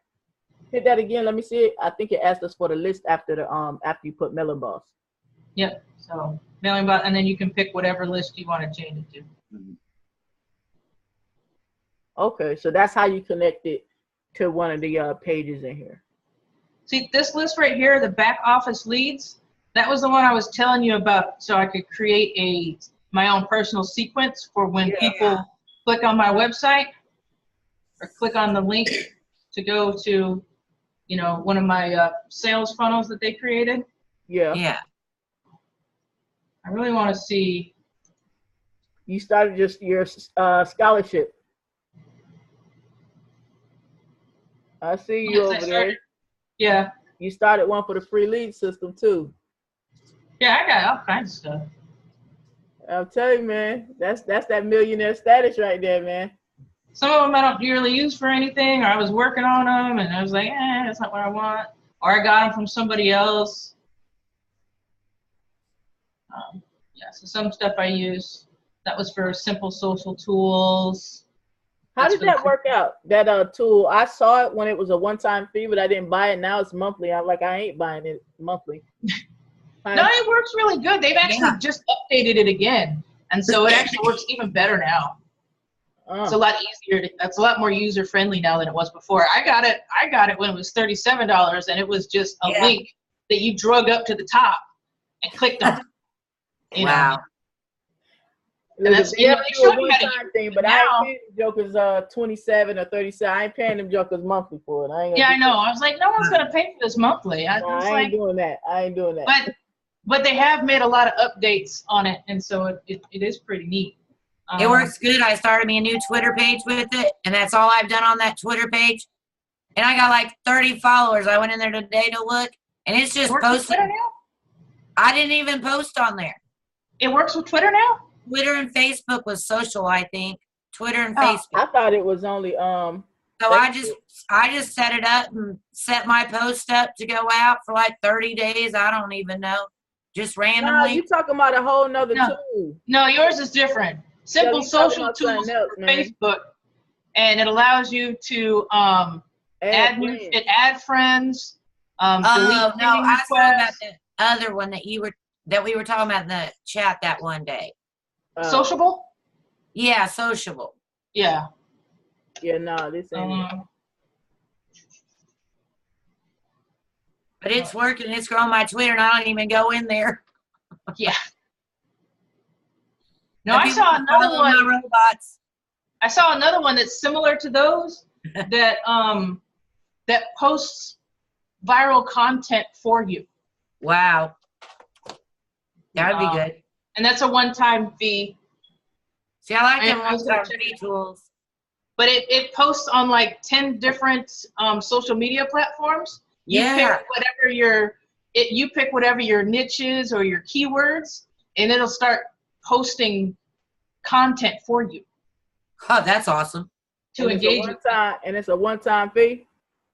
Hit that again. Let me see it. I think it asked us for the list after the after you put mailing boss.
Yep. So mailing bot, and then you can pick whatever list you want to change it to.
Okay, so that's how you connect it to one of the pages in here.
See this list right here, the back office leads. That was the one I was telling you about, so I could create my own personal sequence for when people click on my website or click on the link to go to, you know, one of my sales funnels that they created.
Yeah.
Yeah.
I really want to see.
You started just your scholarship. I see you
Yes, I
over
started.
there.
Yeah.
You started one for the free lead system too.
Yeah, I got all kinds of stuff.
I'll tell you, man, that's that millionaire status right there, man.
Some of them I don't really use for anything, or I was working on them and I was like, that's not what I want. Or I got them from somebody else. Yeah, so some stuff I use. That was for simple social tools.
How
That's
did
for the
that work out? That tool, I saw it when it was a one-time fee, but I didn't buy it. Now it's monthly. I'm like, I ain't buying it monthly.
No, it works really good. They've actually just updated it again, and so it actually works even better now. It's a lot easier. It's a lot more user friendly now than it was before. I got it when it was $37, and it was just a link that you drug up to the top and clicked on. You
Wow.
know? And that's
Yeah,
they
do a
showed you how to
one-time
use
thing,
it
but
now.
I ain't paying them jokers 27 or 37. I ain't paying them jokers monthly for it. I ain't gonna
Yeah,
do
I know. I was like, no one's gonna pay for this monthly.
that. Nah, I ain't doing that. I ain't doing that.
But they have made a lot of updates on it, and so it is pretty neat.
It works good. I started me a new Twitter page with it, and that's all I've done on that Twitter page. And I got like 30 followers. I went in there today to look, and it's just
It works with
posted.
Twitter now?
I didn't even post on there.
It works with Twitter now?
Twitter and Facebook was social, I think. Twitter and
Oh,
Facebook.
I thought it was only
So I just set it up and set my post up to go out for like 30 days. I don't even know. Just
No,
randomly.
you talking about a whole nother
No.
tool.
No, yours is different. Simple
you talking
social
about
tools
something else,
for
man.
Facebook, and it allows you to add friends.
Oh
Delete
no, I was talking about
requests.
the other one that we were talking about in the chat that one day.
Sociable?
Yeah, sociable.
Yeah.
Yeah, no, this ain't.
But it's working. It's growing my Twitter, and I don't even go in there.
Yeah. No,
And
I
people
saw another
follow
one.
my robots.
I saw another one that's similar to those that that posts viral content for you.
Wow. That would be good.
And that's a one-time fee.
See, I like
I
them
was
one-time
gonna check
free
it.
tools.
But it posts on like 10 different social media platforms. You pick whatever your niche is or your keywords, and it'll start posting content for you
Oh, that's awesome.
to engage with.
And it's a one-time fee.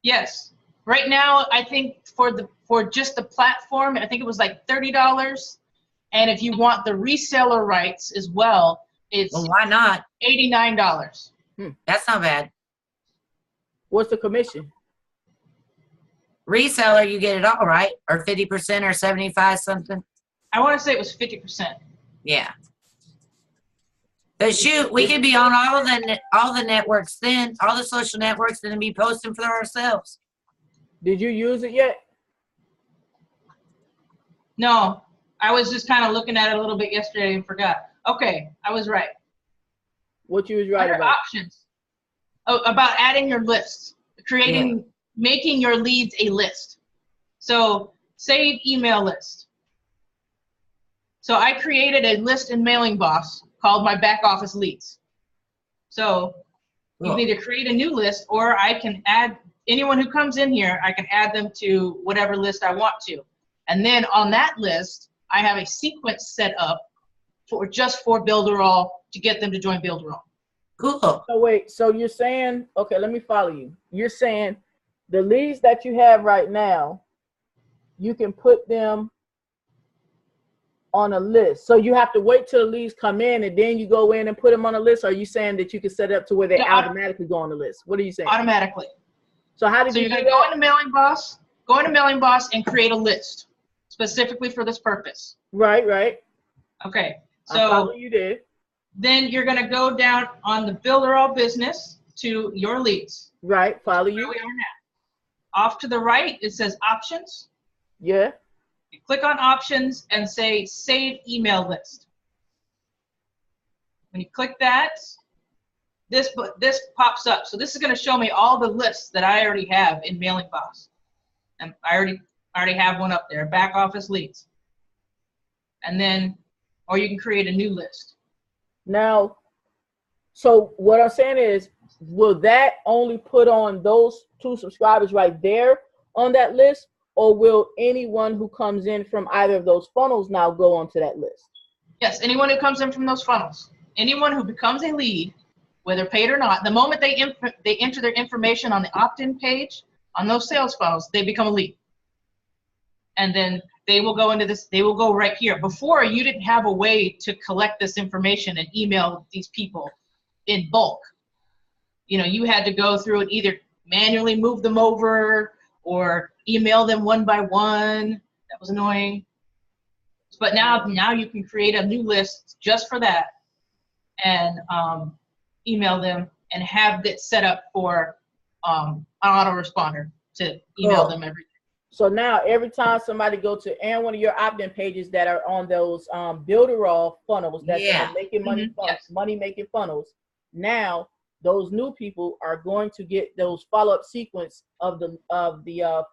Yes. Right now, I think for just the platform, I think it was like $30. And if you want the reseller rights as well, it's
Well, why not?
$89.
That's not bad.
What's the commission?
Reseller, you get it all, right? Or 50% or 75 something.
I want to say it was 50%.
Yeah. But shoot, we could be on all the networks then, all the social networks, and be posting for ourselves.
Did you use it yet?
No, I was just kind of looking at it a little bit yesterday and forgot. Okay, I was right.
What you was right
Under
about?
options. Oh, about adding your lists, making your leads a list. So save email list. So I created a list in Mailing Boss called my back office leads. So You can either create a new list, or I can add anyone who comes in here, I can add them to whatever list I want to. And then on that list, I have a sequence set up for just for Builderall to get them to join Builderall.
Cool.
So wait, so you're saying, okay, let me follow you. You're saying the leads that you have right now, you can put them on a list. So you have to wait till the leads come in and then you go in and put them on a list? Or are you saying that you can set it up to where they automatically go on the list? What are you saying?
Automatically.
So how did
So
you
you're
do
going to
that?
go into Mailing Boss and create a list specifically for this purpose.
Right, right.
Okay.
I follow
So
you did.
then you're going to go down on the Builderall business to your leads.
Right, follow
Where
you.
we are now. Off to the right, it says options.
Yeah.
You click on options and say save email list. When you click that, this pops up. So this is going to show me all the lists that I already have in Mailing Boss. And I already have one up there, back office leads. And then, or you can create a new list.
Now, so what I'm saying is, will that only put on those 2 subscribers right there on that list? Or will anyone who comes in from either of those funnels now go onto that list?
Yes, anyone who comes in from those funnels. Anyone who becomes a lead, whether paid or not, the moment they enter their information on the opt-in page on those sales funnels, they become a lead. And then they will go into this, they will go right here. Before, you didn't have a way to collect this information and email these people in bulk. You know, you had to go through and either manually move them over or email them one by one. That was annoying. But now you can create a new list just for that and email them and have it set up for an autoresponder to email them everything.
So now every time somebody go to any one of your opt-in pages that are on those Builderall funnels that are making money, money making funnels, now those new people are going to get those follow-up sequence of the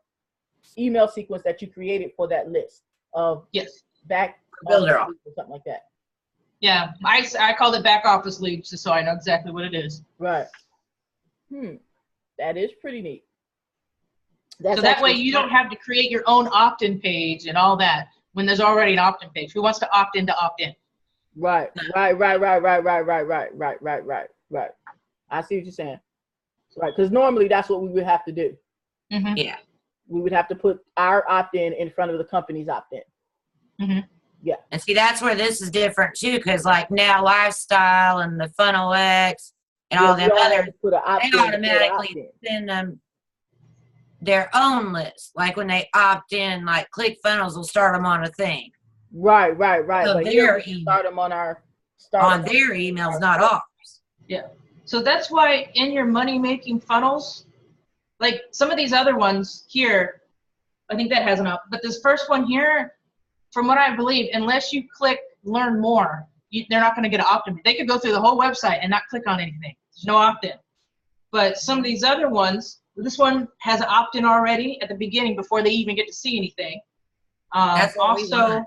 email sequence that you created for that list of back
Builderall
or something like that.
Yeah, I called it back office leads just so I know exactly what it is.
Right. That is pretty neat.
So that way you don't have to create your own opt-in page and all that when there's already an opt-in page. Who wants to opt in to opt in?
Right. I see what you're saying. Right, because normally that's what we would have to do.
Mm-hmm.
Yeah.
We would have to put our opt-in in front of the company's opt-in.
Mm-hmm.
Yeah.
And see, that's where this is different too, because like now Lifestyle and the Funnel X and all them others, they automatically send them their own list. Like when they opt in, like ClickFunnels will start them on a thing.
Right.
So
But
their
email. Start them on our
their emails, not ours.
Yeah. So that's why in your money-making funnels, like some of these other ones here, I think that has an opt. But this first one here, from what I believe, unless you click Learn More, they're not going to get an opt-in. They could go through the whole website and not click on anything. There's no opt-in. But some of these other ones, this one has an opt-in already at the beginning before they even get to see anything.
That's what we want.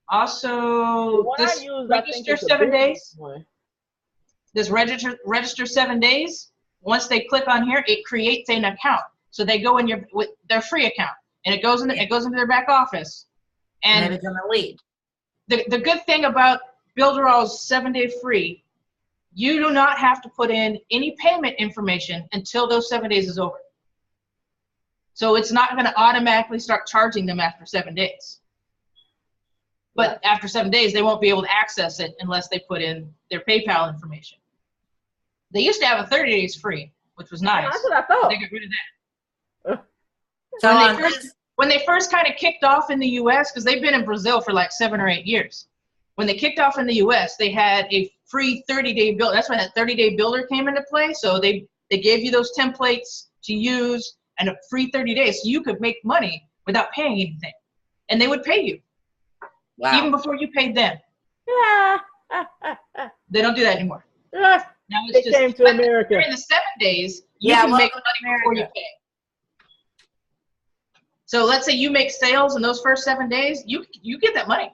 Also, this register 7 days. This register 7 days. Once they click on here, it creates an account. So they go in with their free account, and it goes into their back office. And
they become a lead.
The good thing about Builderall's 7-day free, you do not have to put in any payment information until those 7 days is over. So it's not going to automatically start charging them after 7 days. But after 7 days, they won't be able to access it unless they put in their PayPal information. They used to have a 30 days free, which was nice.
That's what I thought.
They got rid of that.
So
when they first kind of kicked off in the U.S., because they've been in Brazil for like 7 or 8 years. When they kicked off in the U.S., they had a free 30-day build. That's when that 30-day builder came into play. So they gave you those templates to use and a free 30 days. So you could make money without paying anything. And they would pay you.
wow.
Even before you paid them.
Yeah.
They don't do that anymore.
Yeah.
Now it's
They came to America.
During the 7 days, you
Yeah,
can make
welcome
money
to
before you
America.
pay. So let's say you make sales in those first 7 days, you get that money.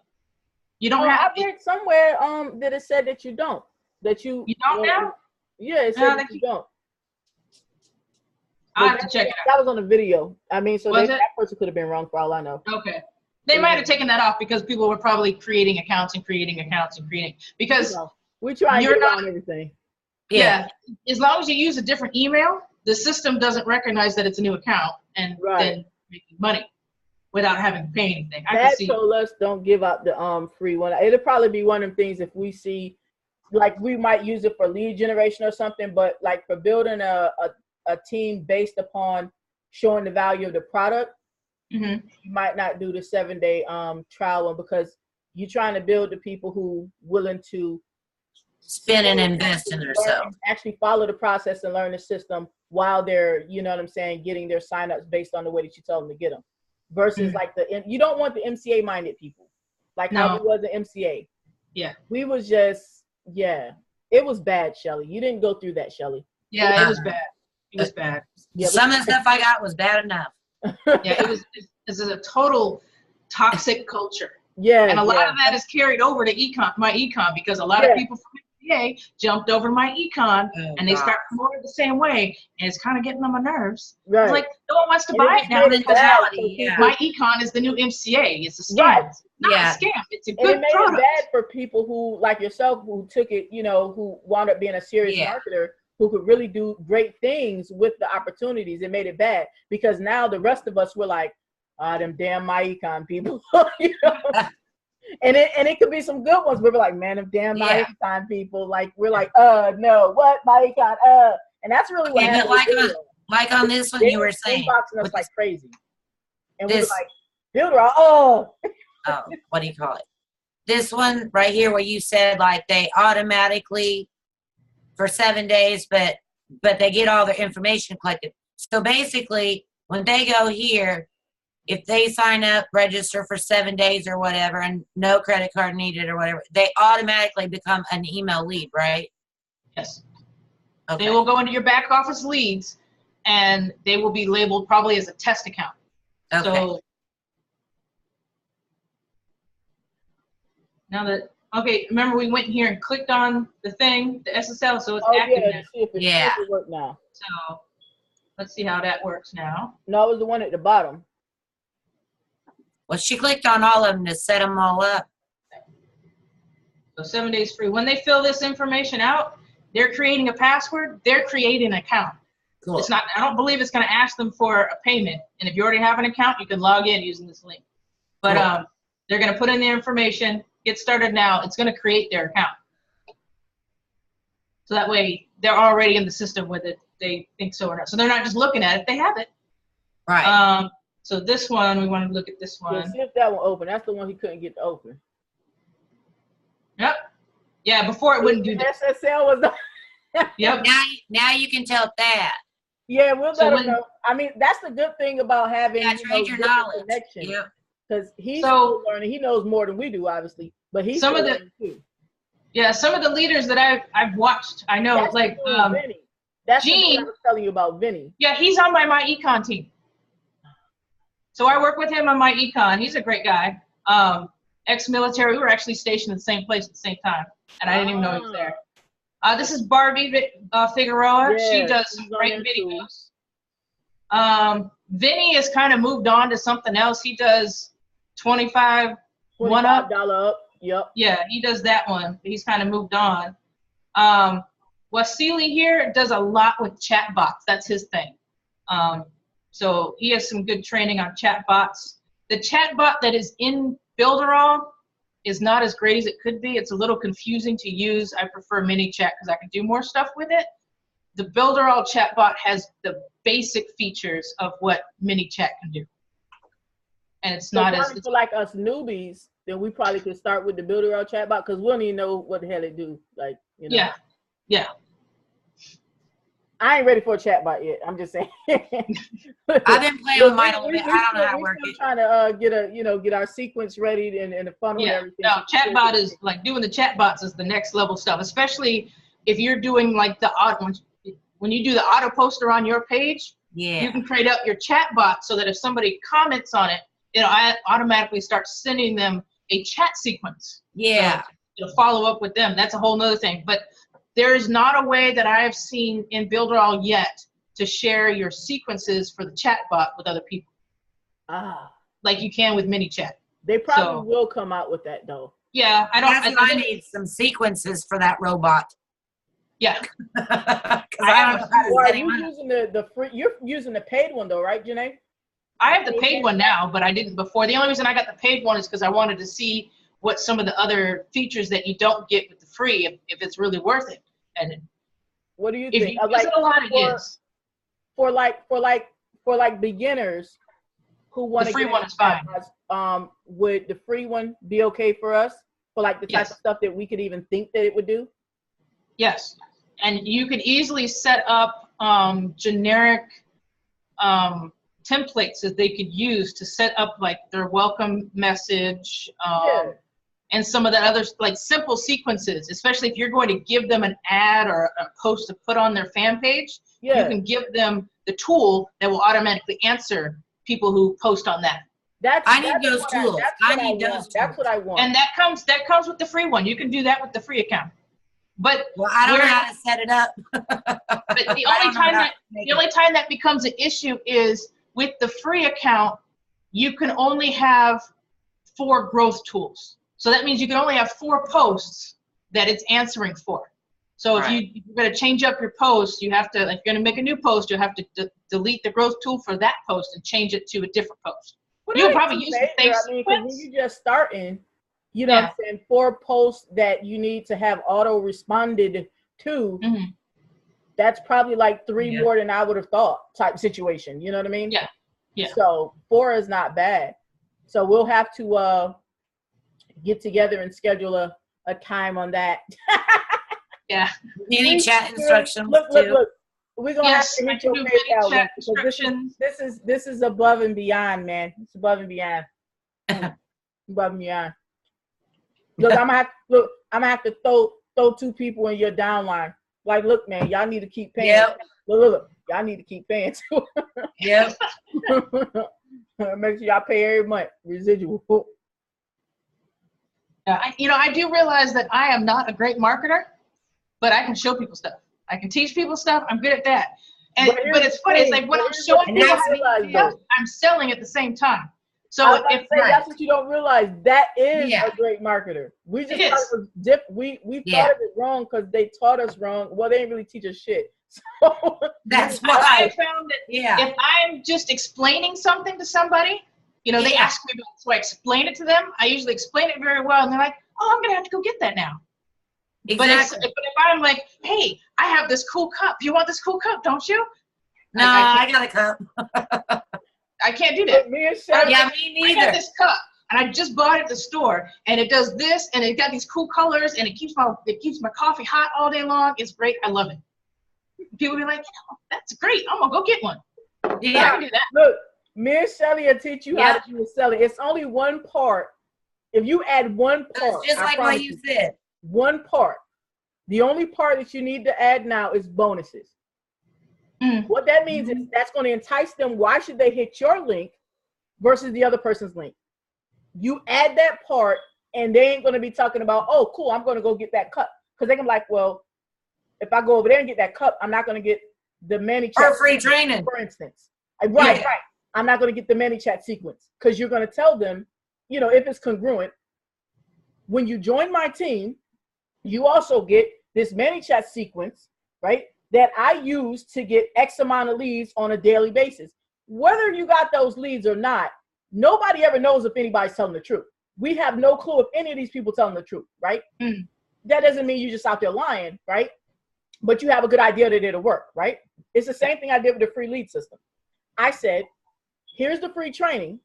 You don't have
I read somewhere that it said that you don't. That you
don't now?
Yeah, it
No,
said that you don't.
I have to check it out.
That was on the video. I mean, so
Was
that person could have been wrong for all I know.
Okay. They might have taken that off because people were probably creating accounts because
we try and
you're
get
not
around everything.
Yeah. As long as you use a different email, the system doesn't recognize that it's a new account and then making money without having to pay anything.
That told us don't give out the free one. It'll probably be one of them things if we see, like, we might use it for lead generation or something, but like for building a team based upon showing the value of the product, you might not do the 7-day trial one, because you're trying to build the people who willing to
spend and invest in themselves,
actually follow the process and learn the system while they're, you know what I'm saying, getting their signups based on the way that you tell them to get them. Versus like you don't want the MCA minded people, like how we was the MCA.
Yeah,
we was just it was bad, Shelly. You didn't go through that, Shelly.
Yeah, it was bad. It was bad.
Yeah, some of the stuff I got was bad enough.
Yeah, it was a total toxic culture.
Yeah,
and a lot of that is carried over to my econ, because a lot of people from MCA jumped over my econ and they start promoting the same way, and it's kind of getting on my nerves. Right. It's like, no one wants to buy it now. My econ is the new MCA. It's a scam. Right. It's not a scam. It's a good product. It made it bad for people who, like yourself, who took it, you know, who wound up being a serious marketer, who could really do great things with the opportunities. It made it bad because now the rest of us were like, them damn my econ people. You know? And it could be some good ones. We were like, man, them damn my econ people. Like, we're like, no, what, my econ, and that's really what happened.
Like on this one, you were saying,
inboxing us like crazy, and we were like, Builderall, oh,
what do you call it? This one right here, where you said like they automatically for 7 days, but they get all their information collected. So basically, when they go here, if they sign up, register for 7 days or whatever, and no credit card needed or whatever, they automatically become an email lead, right?
Yes. Okay. They will go into your back office leads, and they will be labeled probably as a test account. Okay. So now that, remember we went here and clicked on the thing, the SSL, so it's active now.
See if it work now.
So let's see how that works now.
No, it was the one at the bottom.
Well, she clicked on all of them to set them all up.
So 7 days free. When they fill this information out, they're creating a password. They're creating an account. Cool. It's not. I don't believe it's going to ask them for a payment. And if you already have an account, you can log in using this link. But they're going to put in their information. Get started now. It's going to create their account. So that way, they're already in the system with it. They think so or not. So they're not just looking at it. They have it.
Right.
So this one, we want to look at this one.
Yeah, see if that one open. That's the one he couldn't get to open.
Yep. Yeah, before it wouldn't do that.
SSL was the
Yep.
Now you can tell that.
Yeah, we'll let him know. I mean, that's the good thing about having
your knowledge.
Connection. Yeah. Because he's still learning. He knows more than we do, obviously. But he's still learning too.
Yeah, some of the leaders that I've watched, I know,
that's
like
Vinny. That's
Gene.
what I was telling you about Vinny.
Yeah, he's on my econ team. So I work with him on my econ. He's a great guy. Ex-military. We were actually stationed in the same place at the same time, and I didn't even know he was there. This is Barbie Figueroa.
Yeah,
she does great videos. Vinny has kind of moved on to something else. He does $25
up. Yep.
Yeah, he does that one. He's kind of moved on. Wasili here does a lot with chat bots. That's his thing. So he has some good training on chat bots. The chat bot that is in Builderall is not as great as it could be. It's a little confusing to use. I prefer MiniChat because I can do more stuff with it. The Builderall chat bot has the basic features of what MiniChat can do. And it's not as...
For like us newbies, then we probably could start with the Builderall chat bot because we don't even know what the hell it do. Like, you know.
Yeah.
I ain't ready for a chatbot yet. I'm just saying.
I've been playing with mine a little bit. I don't know how to work it.
Trying to get our sequence ready and the funnel and everything.
No, chatbot is like doing the chatbots is the next level stuff. Especially if you're doing like the when you do the auto poster on your page.
Yeah.
You can create up your chatbot so that if somebody comments on it, it'll automatically start sending them a chat sequence.
Yeah.
So it'll follow up with them. That's a whole nother thing. But There is not a way that I have seen in Builderall yet to share your sequences for the chat bot with other people. Like you can with ManyChat.
They probably will come out with that though.
Yeah, I
need some sequences for that robot.
Yeah.
I don't know how to set him up.
Using the free, you're using the paid one though, right, Janae?
I have the paid one now, but I didn't before. The only reason I got the paid one is because I wanted to see what some of the other features that you don't get with the free, if it's really worth it. And
what do you
if
think?
You use it a lot, it is.
For like beginners who want
the
to
free one is fine.
Would the free one be okay for us for like the type of stuff that we could even think that it would do?
Yes, and you can easily set up generic templates that they could use to set up like their welcome message and some of the other like simple sequences, especially if you're going to give them an ad or a post to put on their fan page. You can give them the tool that will automatically answer people who post on that.
I need those tools.
That's what I want.
And that comes with the free one. You can do that with the free account. But
I don't know how to set it up.
But the only time that becomes an issue is with the free account, you can only have 4 growth tools. So that means you can only have 4 posts that it's answering for. So if you're going to change up your post, you have to, if you're going to make a new post, you'll have to delete the growth tool for that post and change it to a different post. You'll probably use the same sequence.
When you're just starting, you know what I'm saying, 4 posts that you need to have auto responded to, that's probably like 3 more than I would have thought type situation. You know what I mean?
Yeah. Yeah.
So 4 is not bad. So we'll have to get together and schedule a time on that.
Yeah.
Any chat instructions.
Look. We're gonna have to hit your face out because this is above and beyond, man. It's above and beyond. Above and beyond. Look, I'm gonna have to throw 2 people in your downline. Like, look, man, y'all need to keep paying.
Yep.
Look, y'all need to keep paying too.
Yep.
Make sure y'all pay every month. Residual.
I do realize that I am not a great marketer, but I can show people stuff. I can teach people stuff. I'm good at that. But it's funny. It's like when I'm showing people stuff, I'm selling at the same time. So
that's what you don't realize. That is a great marketer. We just thought it was we thought of it wrong because they taught us wrong. Well, they didn't really teach us shit. So
that's why
I found that if I'm just explaining something to somebody, they ask me about it, so I explain it to them. I usually explain it very well, and they're like, "Oh, I'm gonna have to go get that now."
Exactly.
But if I'm like, "Hey, I have this cool cup. You want this cool cup, don't you?"
No, I got a cup.
I can't do that.
Me neither.
I got this cup, and I just bought it at the store, and it does this, and it got these cool colors, and it keeps my coffee hot all day long. It's great. I love it. People be like, "That's great. I'm gonna go get one." Yeah, I can do that.
Look, me and Shelly will teach you how to do selling. It's only one part. If you add one part,
just like what you said,
one part. The only part that you need to add now is bonuses. What that means is that's going to entice them. Why should they hit your link versus the other person's link? You add that part, and they ain't going to be talking about, "Oh, cool, I'm going to go get that cup," because they can be like, "Well, if I go over there and get that cup, I'm not going to get the ManyChat
or free training,
for instance." Right. I'm not going to get the ManyChat sequence because you're going to tell them, if it's congruent. When you join my team, you also get this ManyChat sequence, right? That I use to get X amount of leads on a daily basis. Whether you got those leads or not, nobody ever knows if anybody's telling the truth. We have no clue if any of these people telling the truth, right? That doesn't mean you're just out there lying, right? But you have a good idea that it'll work, right? It's the same thing I did with the free lead system. I said, here's the free training.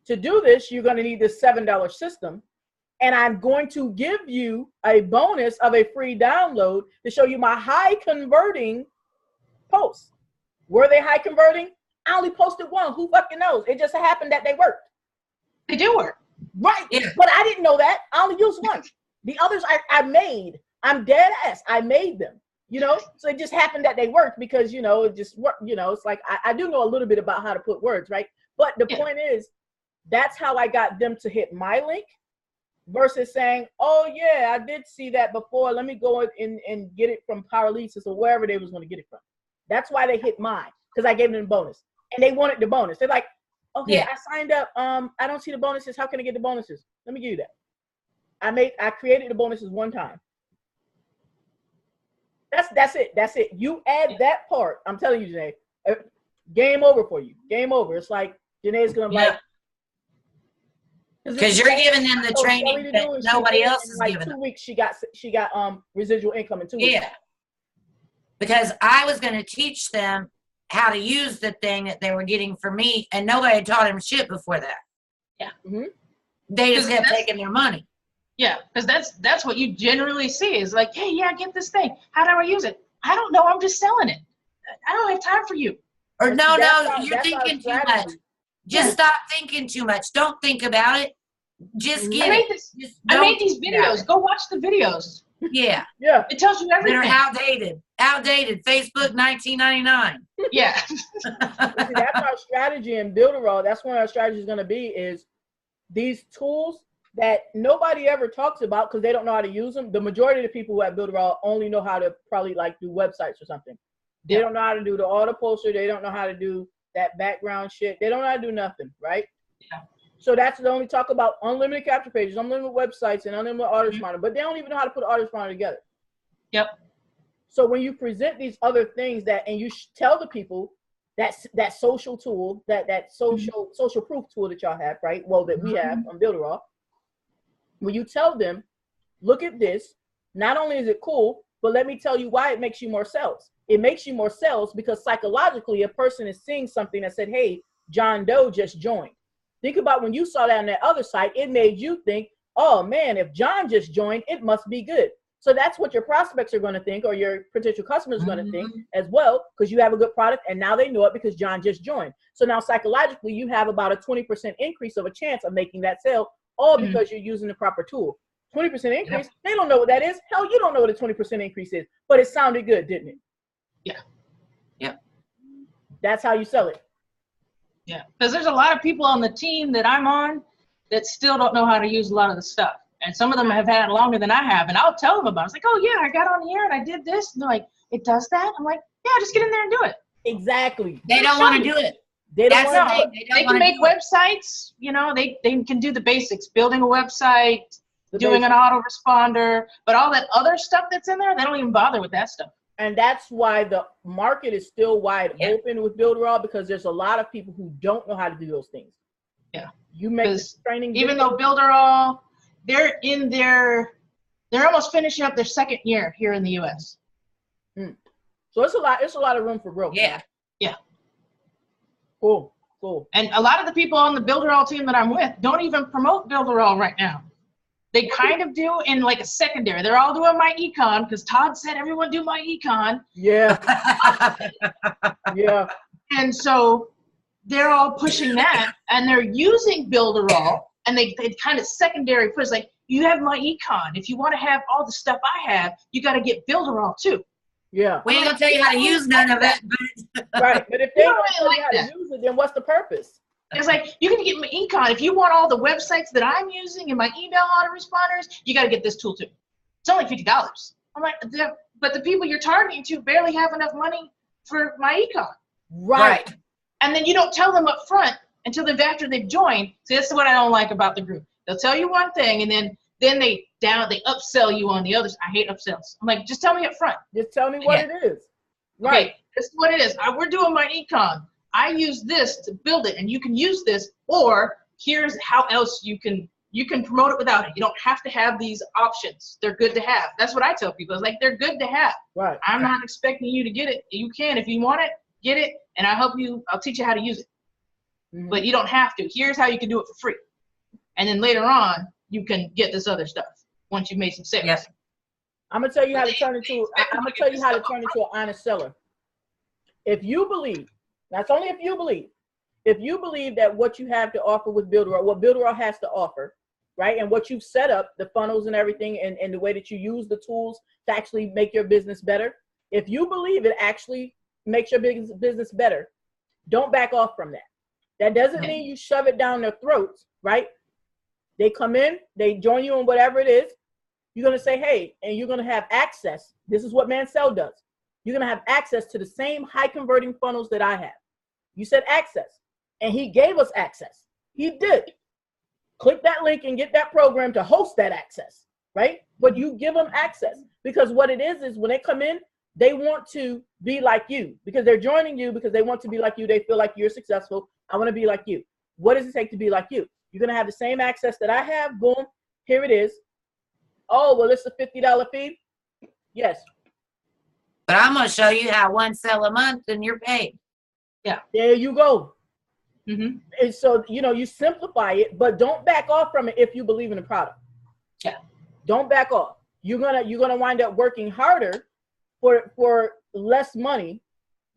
To do this, you're going to need this $7 system. And I'm going to give you a bonus of a free download to show you my high converting posts. Were they high converting? I only posted one. Who fucking knows? It just happened that they worked.
They do work.
Right. Yeah. But I didn't know that. I only used one. The others I made. I'm dead ass. I made them. So it just happened that they worked because, it just worked. It's like I do know a little bit about how to put words, right? But the point is, that's how I got them to hit my link. versus saying, oh yeah, I did see that before. Let me go and get it from Power Leases or wherever they was going to get it from. That's why they hit mine, because I gave them the bonus. And they wanted the bonus. They're like, okay, I signed up. I don't see the bonuses. How can I get the bonuses? Let me give you that. I created the bonuses one time. That's it. That's it. You add that part. I'm telling you, Janae, game over for you. Game over. It's like Janae's gonna like,
because you're giving them the training that nobody else is giving them.
2 weeks she got residual income in 2 weeks.
Yeah. Because I was gonna teach them how to use the thing that they were getting from me, and nobody had taught them shit before that.
Yeah.
Mm-hmm.
They just kept taking their money.
Yeah, because that's what you generally see is like, hey, yeah, get this thing. How do I use it? I don't know. I'm just selling it. I don't have time for you.
Or you're thinking too much. Just stop thinking too much. Don't think about it. Just get it.
I made these videos. Go watch the videos.
Yeah.
Yeah.
It tells you everything.
They're outdated. Outdated. Facebook 1999.
Yeah.
See, that's our strategy in Builderall. That's one of our strategies going to be is these tools that nobody ever talks about because they don't know how to use them. The majority of the people who have Builderall only know how to probably like do websites or something. They don't know how to do the auto poster. They don't know how to do that background shit. They don't know how to do nothing, right?
Yeah.
So that's the only talk about unlimited capture pages, unlimited websites, and unlimited auto responder. But they don't even know how to put an auto responder together.
Yep.
So when you present these other things and you tell the people that social tool, that social proof tool that y'all have, right? Well, that we have on Builderall. When you tell them, look at this, not only is it cool, but let me tell you why it makes you more sales. It makes you more sales because psychologically, a person is seeing something that said, hey, John Doe just joined. Think about when you saw that on that other site, it made you think, oh man, if John just joined, it must be good. So that's what your prospects are going to think, or your potential customers are going to think as well, because you have a good product and now they know it because John just joined. So now psychologically, you have about a 20% increase of a chance of making that sale, all because you're using the proper tool. 20% increase, they don't know what that is. Hell, you don't know what a 20% increase is, but it sounded good, didn't it?
Yeah. Yeah.
That's how you sell it.
Yeah, because there's a lot of people on the team that I'm on that still don't know how to use a lot of the stuff. And some of them have had it longer than I have. And I'll tell them about it. It's like, oh, yeah, I got on here and I did this. And they're like, it does that? I'm like, yeah, just get in there and do it.
Exactly.
They don't want to do it.
They don't want to.
They can make websites. You know, they can do the basics, building a website, doing an autoresponder. But all that other stuff that's in there, they don't even bother with that stuff.
And that's why the market is still wide open with Builderall, because there's a lot of people who don't know how to do those things.
Yeah.
You make this training.
Even though Builderall, they're almost finishing up their second year here in the US.
So it's a lot of room for growth.
Yeah. Yeah.
Cool.
And a lot of the people on the Builderall team that I'm with don't even promote Builderall right now. They kind of do in like a secondary. They're all doing my econ because Todd said everyone do my econ.
Yeah. Yeah.
And so they're all pushing that, and they're using Builderall, and they kind of secondary push, like, you have my econ. If you want to have all the stuff I have, you got to get Builderall too.
Yeah.
We ain't gonna tell you how to use none of it.
Right. But if they don't tell you how to use it, then what's the purpose?
It's like, you can get my econ. If you want all the websites that I'm using and my email autoresponders, you got to get this tool too. It's only $50. I'm like, but the people you're targeting to barely have enough money for my econ.
Right.
And then you don't tell them up front until after they've joined. See, that's what I don't like about the group. They'll tell you one thing, and then they upsell you on the others. I hate upsells. I'm like, just tell me up front.
Just tell me what it is. Right.
Okay, this is what it is. We're doing my econ. I use this to build it, and you can use this, or here's how else you can promote it without it. You don't have to have these options. They're good to have. That's what I tell people. It's like, they're good to have.
Right.
I'm not expecting you to get it. You can, if you want it, get it, and I'll teach you how to use it. But you don't have to. Here's how you can do it for free. And then later on, you can get this other stuff once you've made some sales.
Yes.
I'm gonna tell you how to turn into an honest seller. If you believe, that's only if you believe that what you have to offer with Builderall, what Builderall has to offer, right? And what you've set up, the funnels and everything, and the way that you use the tools to actually make your business better. If you believe it actually makes your business better, don't back off from that. That doesn't mean you shove it down their throats, right? They come in, they join you on whatever it is. You're going to say, hey, and you're going to have access. This is what Mansell does. You're going to have access to the same high converting funnels that I have. You said access, and he gave us access. He did. Click that link and get that program to host that access, right? But you give them access, because what it is when they come in, they want to be like you, because they're joining you because they want to be like you. They feel like you're successful. I want to be like you. What does it take to be like you? You're going to have the same access that I have. Boom. Here it is. Oh, well, it's a $50 fee. Yes.
But I'm going to show you how one sale a month and you're paid.
Yeah.
There you go.
Mm-hmm.
And so, you simplify it, but don't back off from it if you believe in the product.
Yeah.
Don't back off. You're gonna wind up working harder for less money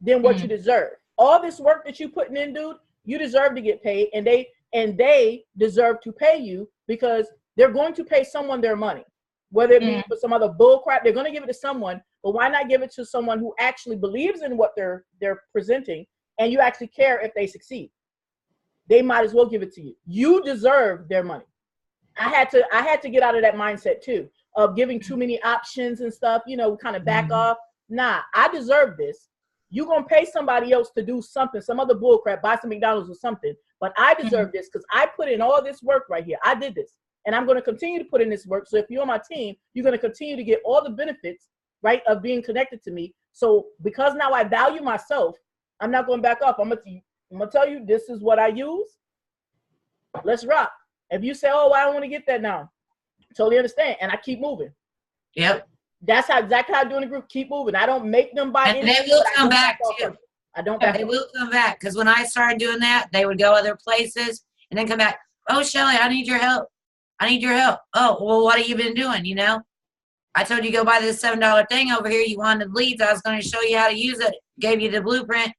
than what you deserve. All this work that you're putting in, dude, you deserve to get paid, and they deserve to pay you, because they're going to pay someone their money. Whether it be for some other bull crap, they're going to give it to someone, but why not give it to someone who actually believes in what they're presenting, and you actually care if they succeed? They might as well give it to you. You deserve their money. I had to get out of that mindset too, of giving too many options and stuff, kind of back off. Nah, I deserve this. You're going to pay somebody else to do something, some other bull crap, buy some McDonald's or something, but I deserve this because I put in all this work right here. I did this, and I'm going to continue to put in this work. So if you're on my team, you're going to continue to get all the benefits, right, of being connected to me. So because now I value myself, I'm not going back off. I'm going to tell you, this is what I use. Let's rock. If you say, oh, I don't want to get that now, totally understand. And I keep moving.
Yep.
That's exactly how I do in the group. Keep moving. I don't make them buy
anything. And they will come back too.
I don't.
They will come back, because when I started doing that, they would go other places and then come back. Oh, Shelly, I need your help. I need your help. Oh, well, what have you been doing? I told you go buy this $7 thing over here. You wanted leads. I was going to show you how to use it. Gave you the blueprint.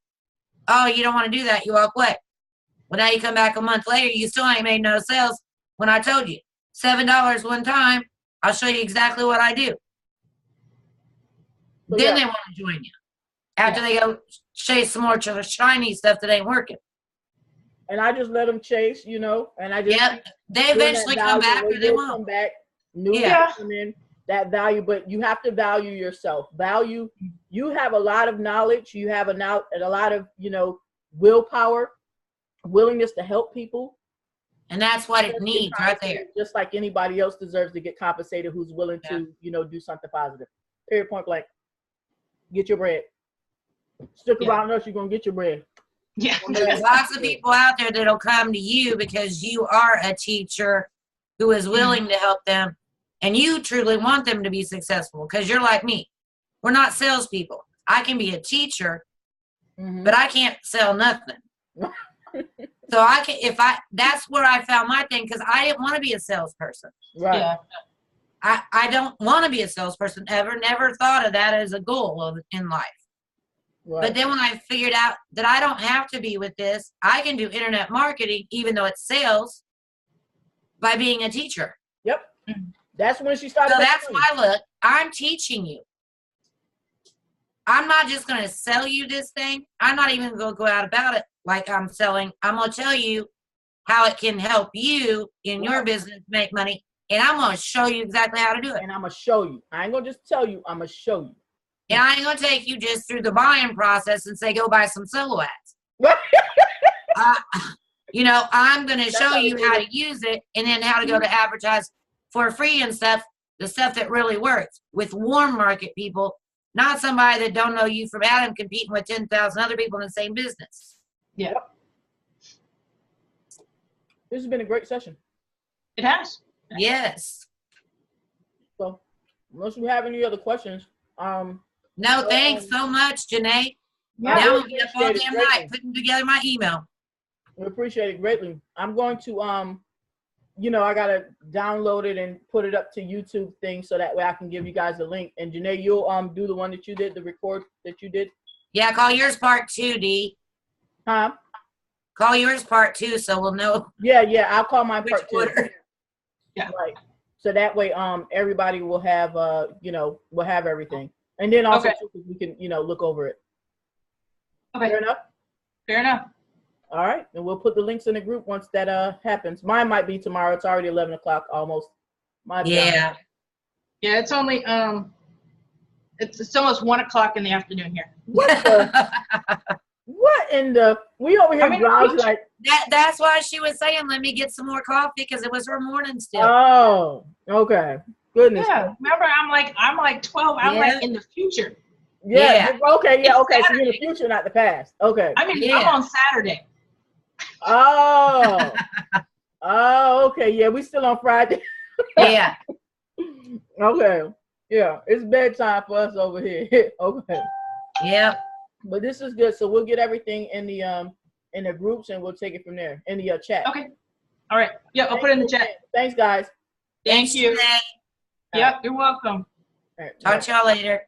Oh, you don't want to do that. You walk away. Well, now you come back a month later. You still ain't made no sales. When I told you $7 one time, I'll show you exactly what I do. So, then they want to join you after they go chase some more shiny stuff that ain't working.
And I just let them chase, and I just
they eventually come back, or they won't.
Come back. Come in, that value, but you have to value yourself. You have a lot of knowledge. You have a lot of willpower, willingness to help people.
And that's what it needs right there.
Just like anybody else deserves to get compensated who's willing to, do something positive. Period, point blank. Get your bread. Stick around us, you're going to get your bread.
Yeah.
There's lots of people out there that'll come to you because you are a teacher who is willing to help them. And you truly want them to be successful, because you're like me. We're not salespeople. I can be a teacher, but I can't sell nothing. So that's where I found my thing, because I didn't want to be a salesperson.
Right. Yeah.
I don't want to be a salesperson ever. Never thought of that as a goal in life. Right. But then when I figured out that I don't have to be with this, I can do internet marketing, even though it's sales, by being a teacher.
Yep. That's when she started.
So that's why, look, I'm teaching you. I'm not just going to sell you this thing. I'm not even going to go out about it like I'm selling. I'm going to tell you how it can help you in your business make money. And I'm going to show you exactly how to do it.
And I'm going to show you. I ain't going to just tell you. I'm going to show you.
And I ain't going to take you just through the buying process and say, go buy some solo ads. I'm going to show you how to use it, and then how to go to advertise for free and stuff, the stuff that really works with warm market people, not somebody that don't know you from Adam competing with 10,000 other people in the same business.
Yeah.
This has been a great session.
It has.
Yes.
So, unless you have any other questions,
no, thanks so much, Janae.
Yeah,
now I'm up all damn night putting together my email.
We appreciate it greatly. I'm going to, I gotta download it and put it up to YouTube thing, so that way I can give you guys a link. And Janae, you'll do the one that you did, the record that you did.
Yeah, call yours part 2, D.
Huh?
Call yours part 2, so we'll know.
Yeah, I'll call mine part 2.
Yeah.
Right. So that way, everybody will have, will have everything. And then also, we can, look over it.
Okay.
Fair enough?
Fair enough.
All right, and we'll put the links in the group once that happens. Mine might be tomorrow. It's already 11 o'clock almost.
Yeah.
Yeah, it's only it's almost 1 o'clock in the afternoon here.
What the? What in the? We over here browsing like.
That's why she was saying, let me get some more coffee because it was her morning still.
Oh, okay. Goodness.
Yeah, remember I'm like 12. I'm like in the future.
Yeah. Okay. Yeah.
It's
Okay. So
Saturday.
you're in the future, not the past. Okay.
I mean, I'm on Saturday.
Oh. Oh. Okay. Yeah. We still on Friday.
Yeah.
Okay. Yeah. It's bedtime for us over here. Okay.
Yep.
But this is good. So we'll get everything in the groups and we'll take it from there in the chat.
Okay. All right. Yeah, I'll put it in the chat.
Thanks, guys.
Thank you.
Today.
Yep, you're welcome.
All right,
Talk to y'all later.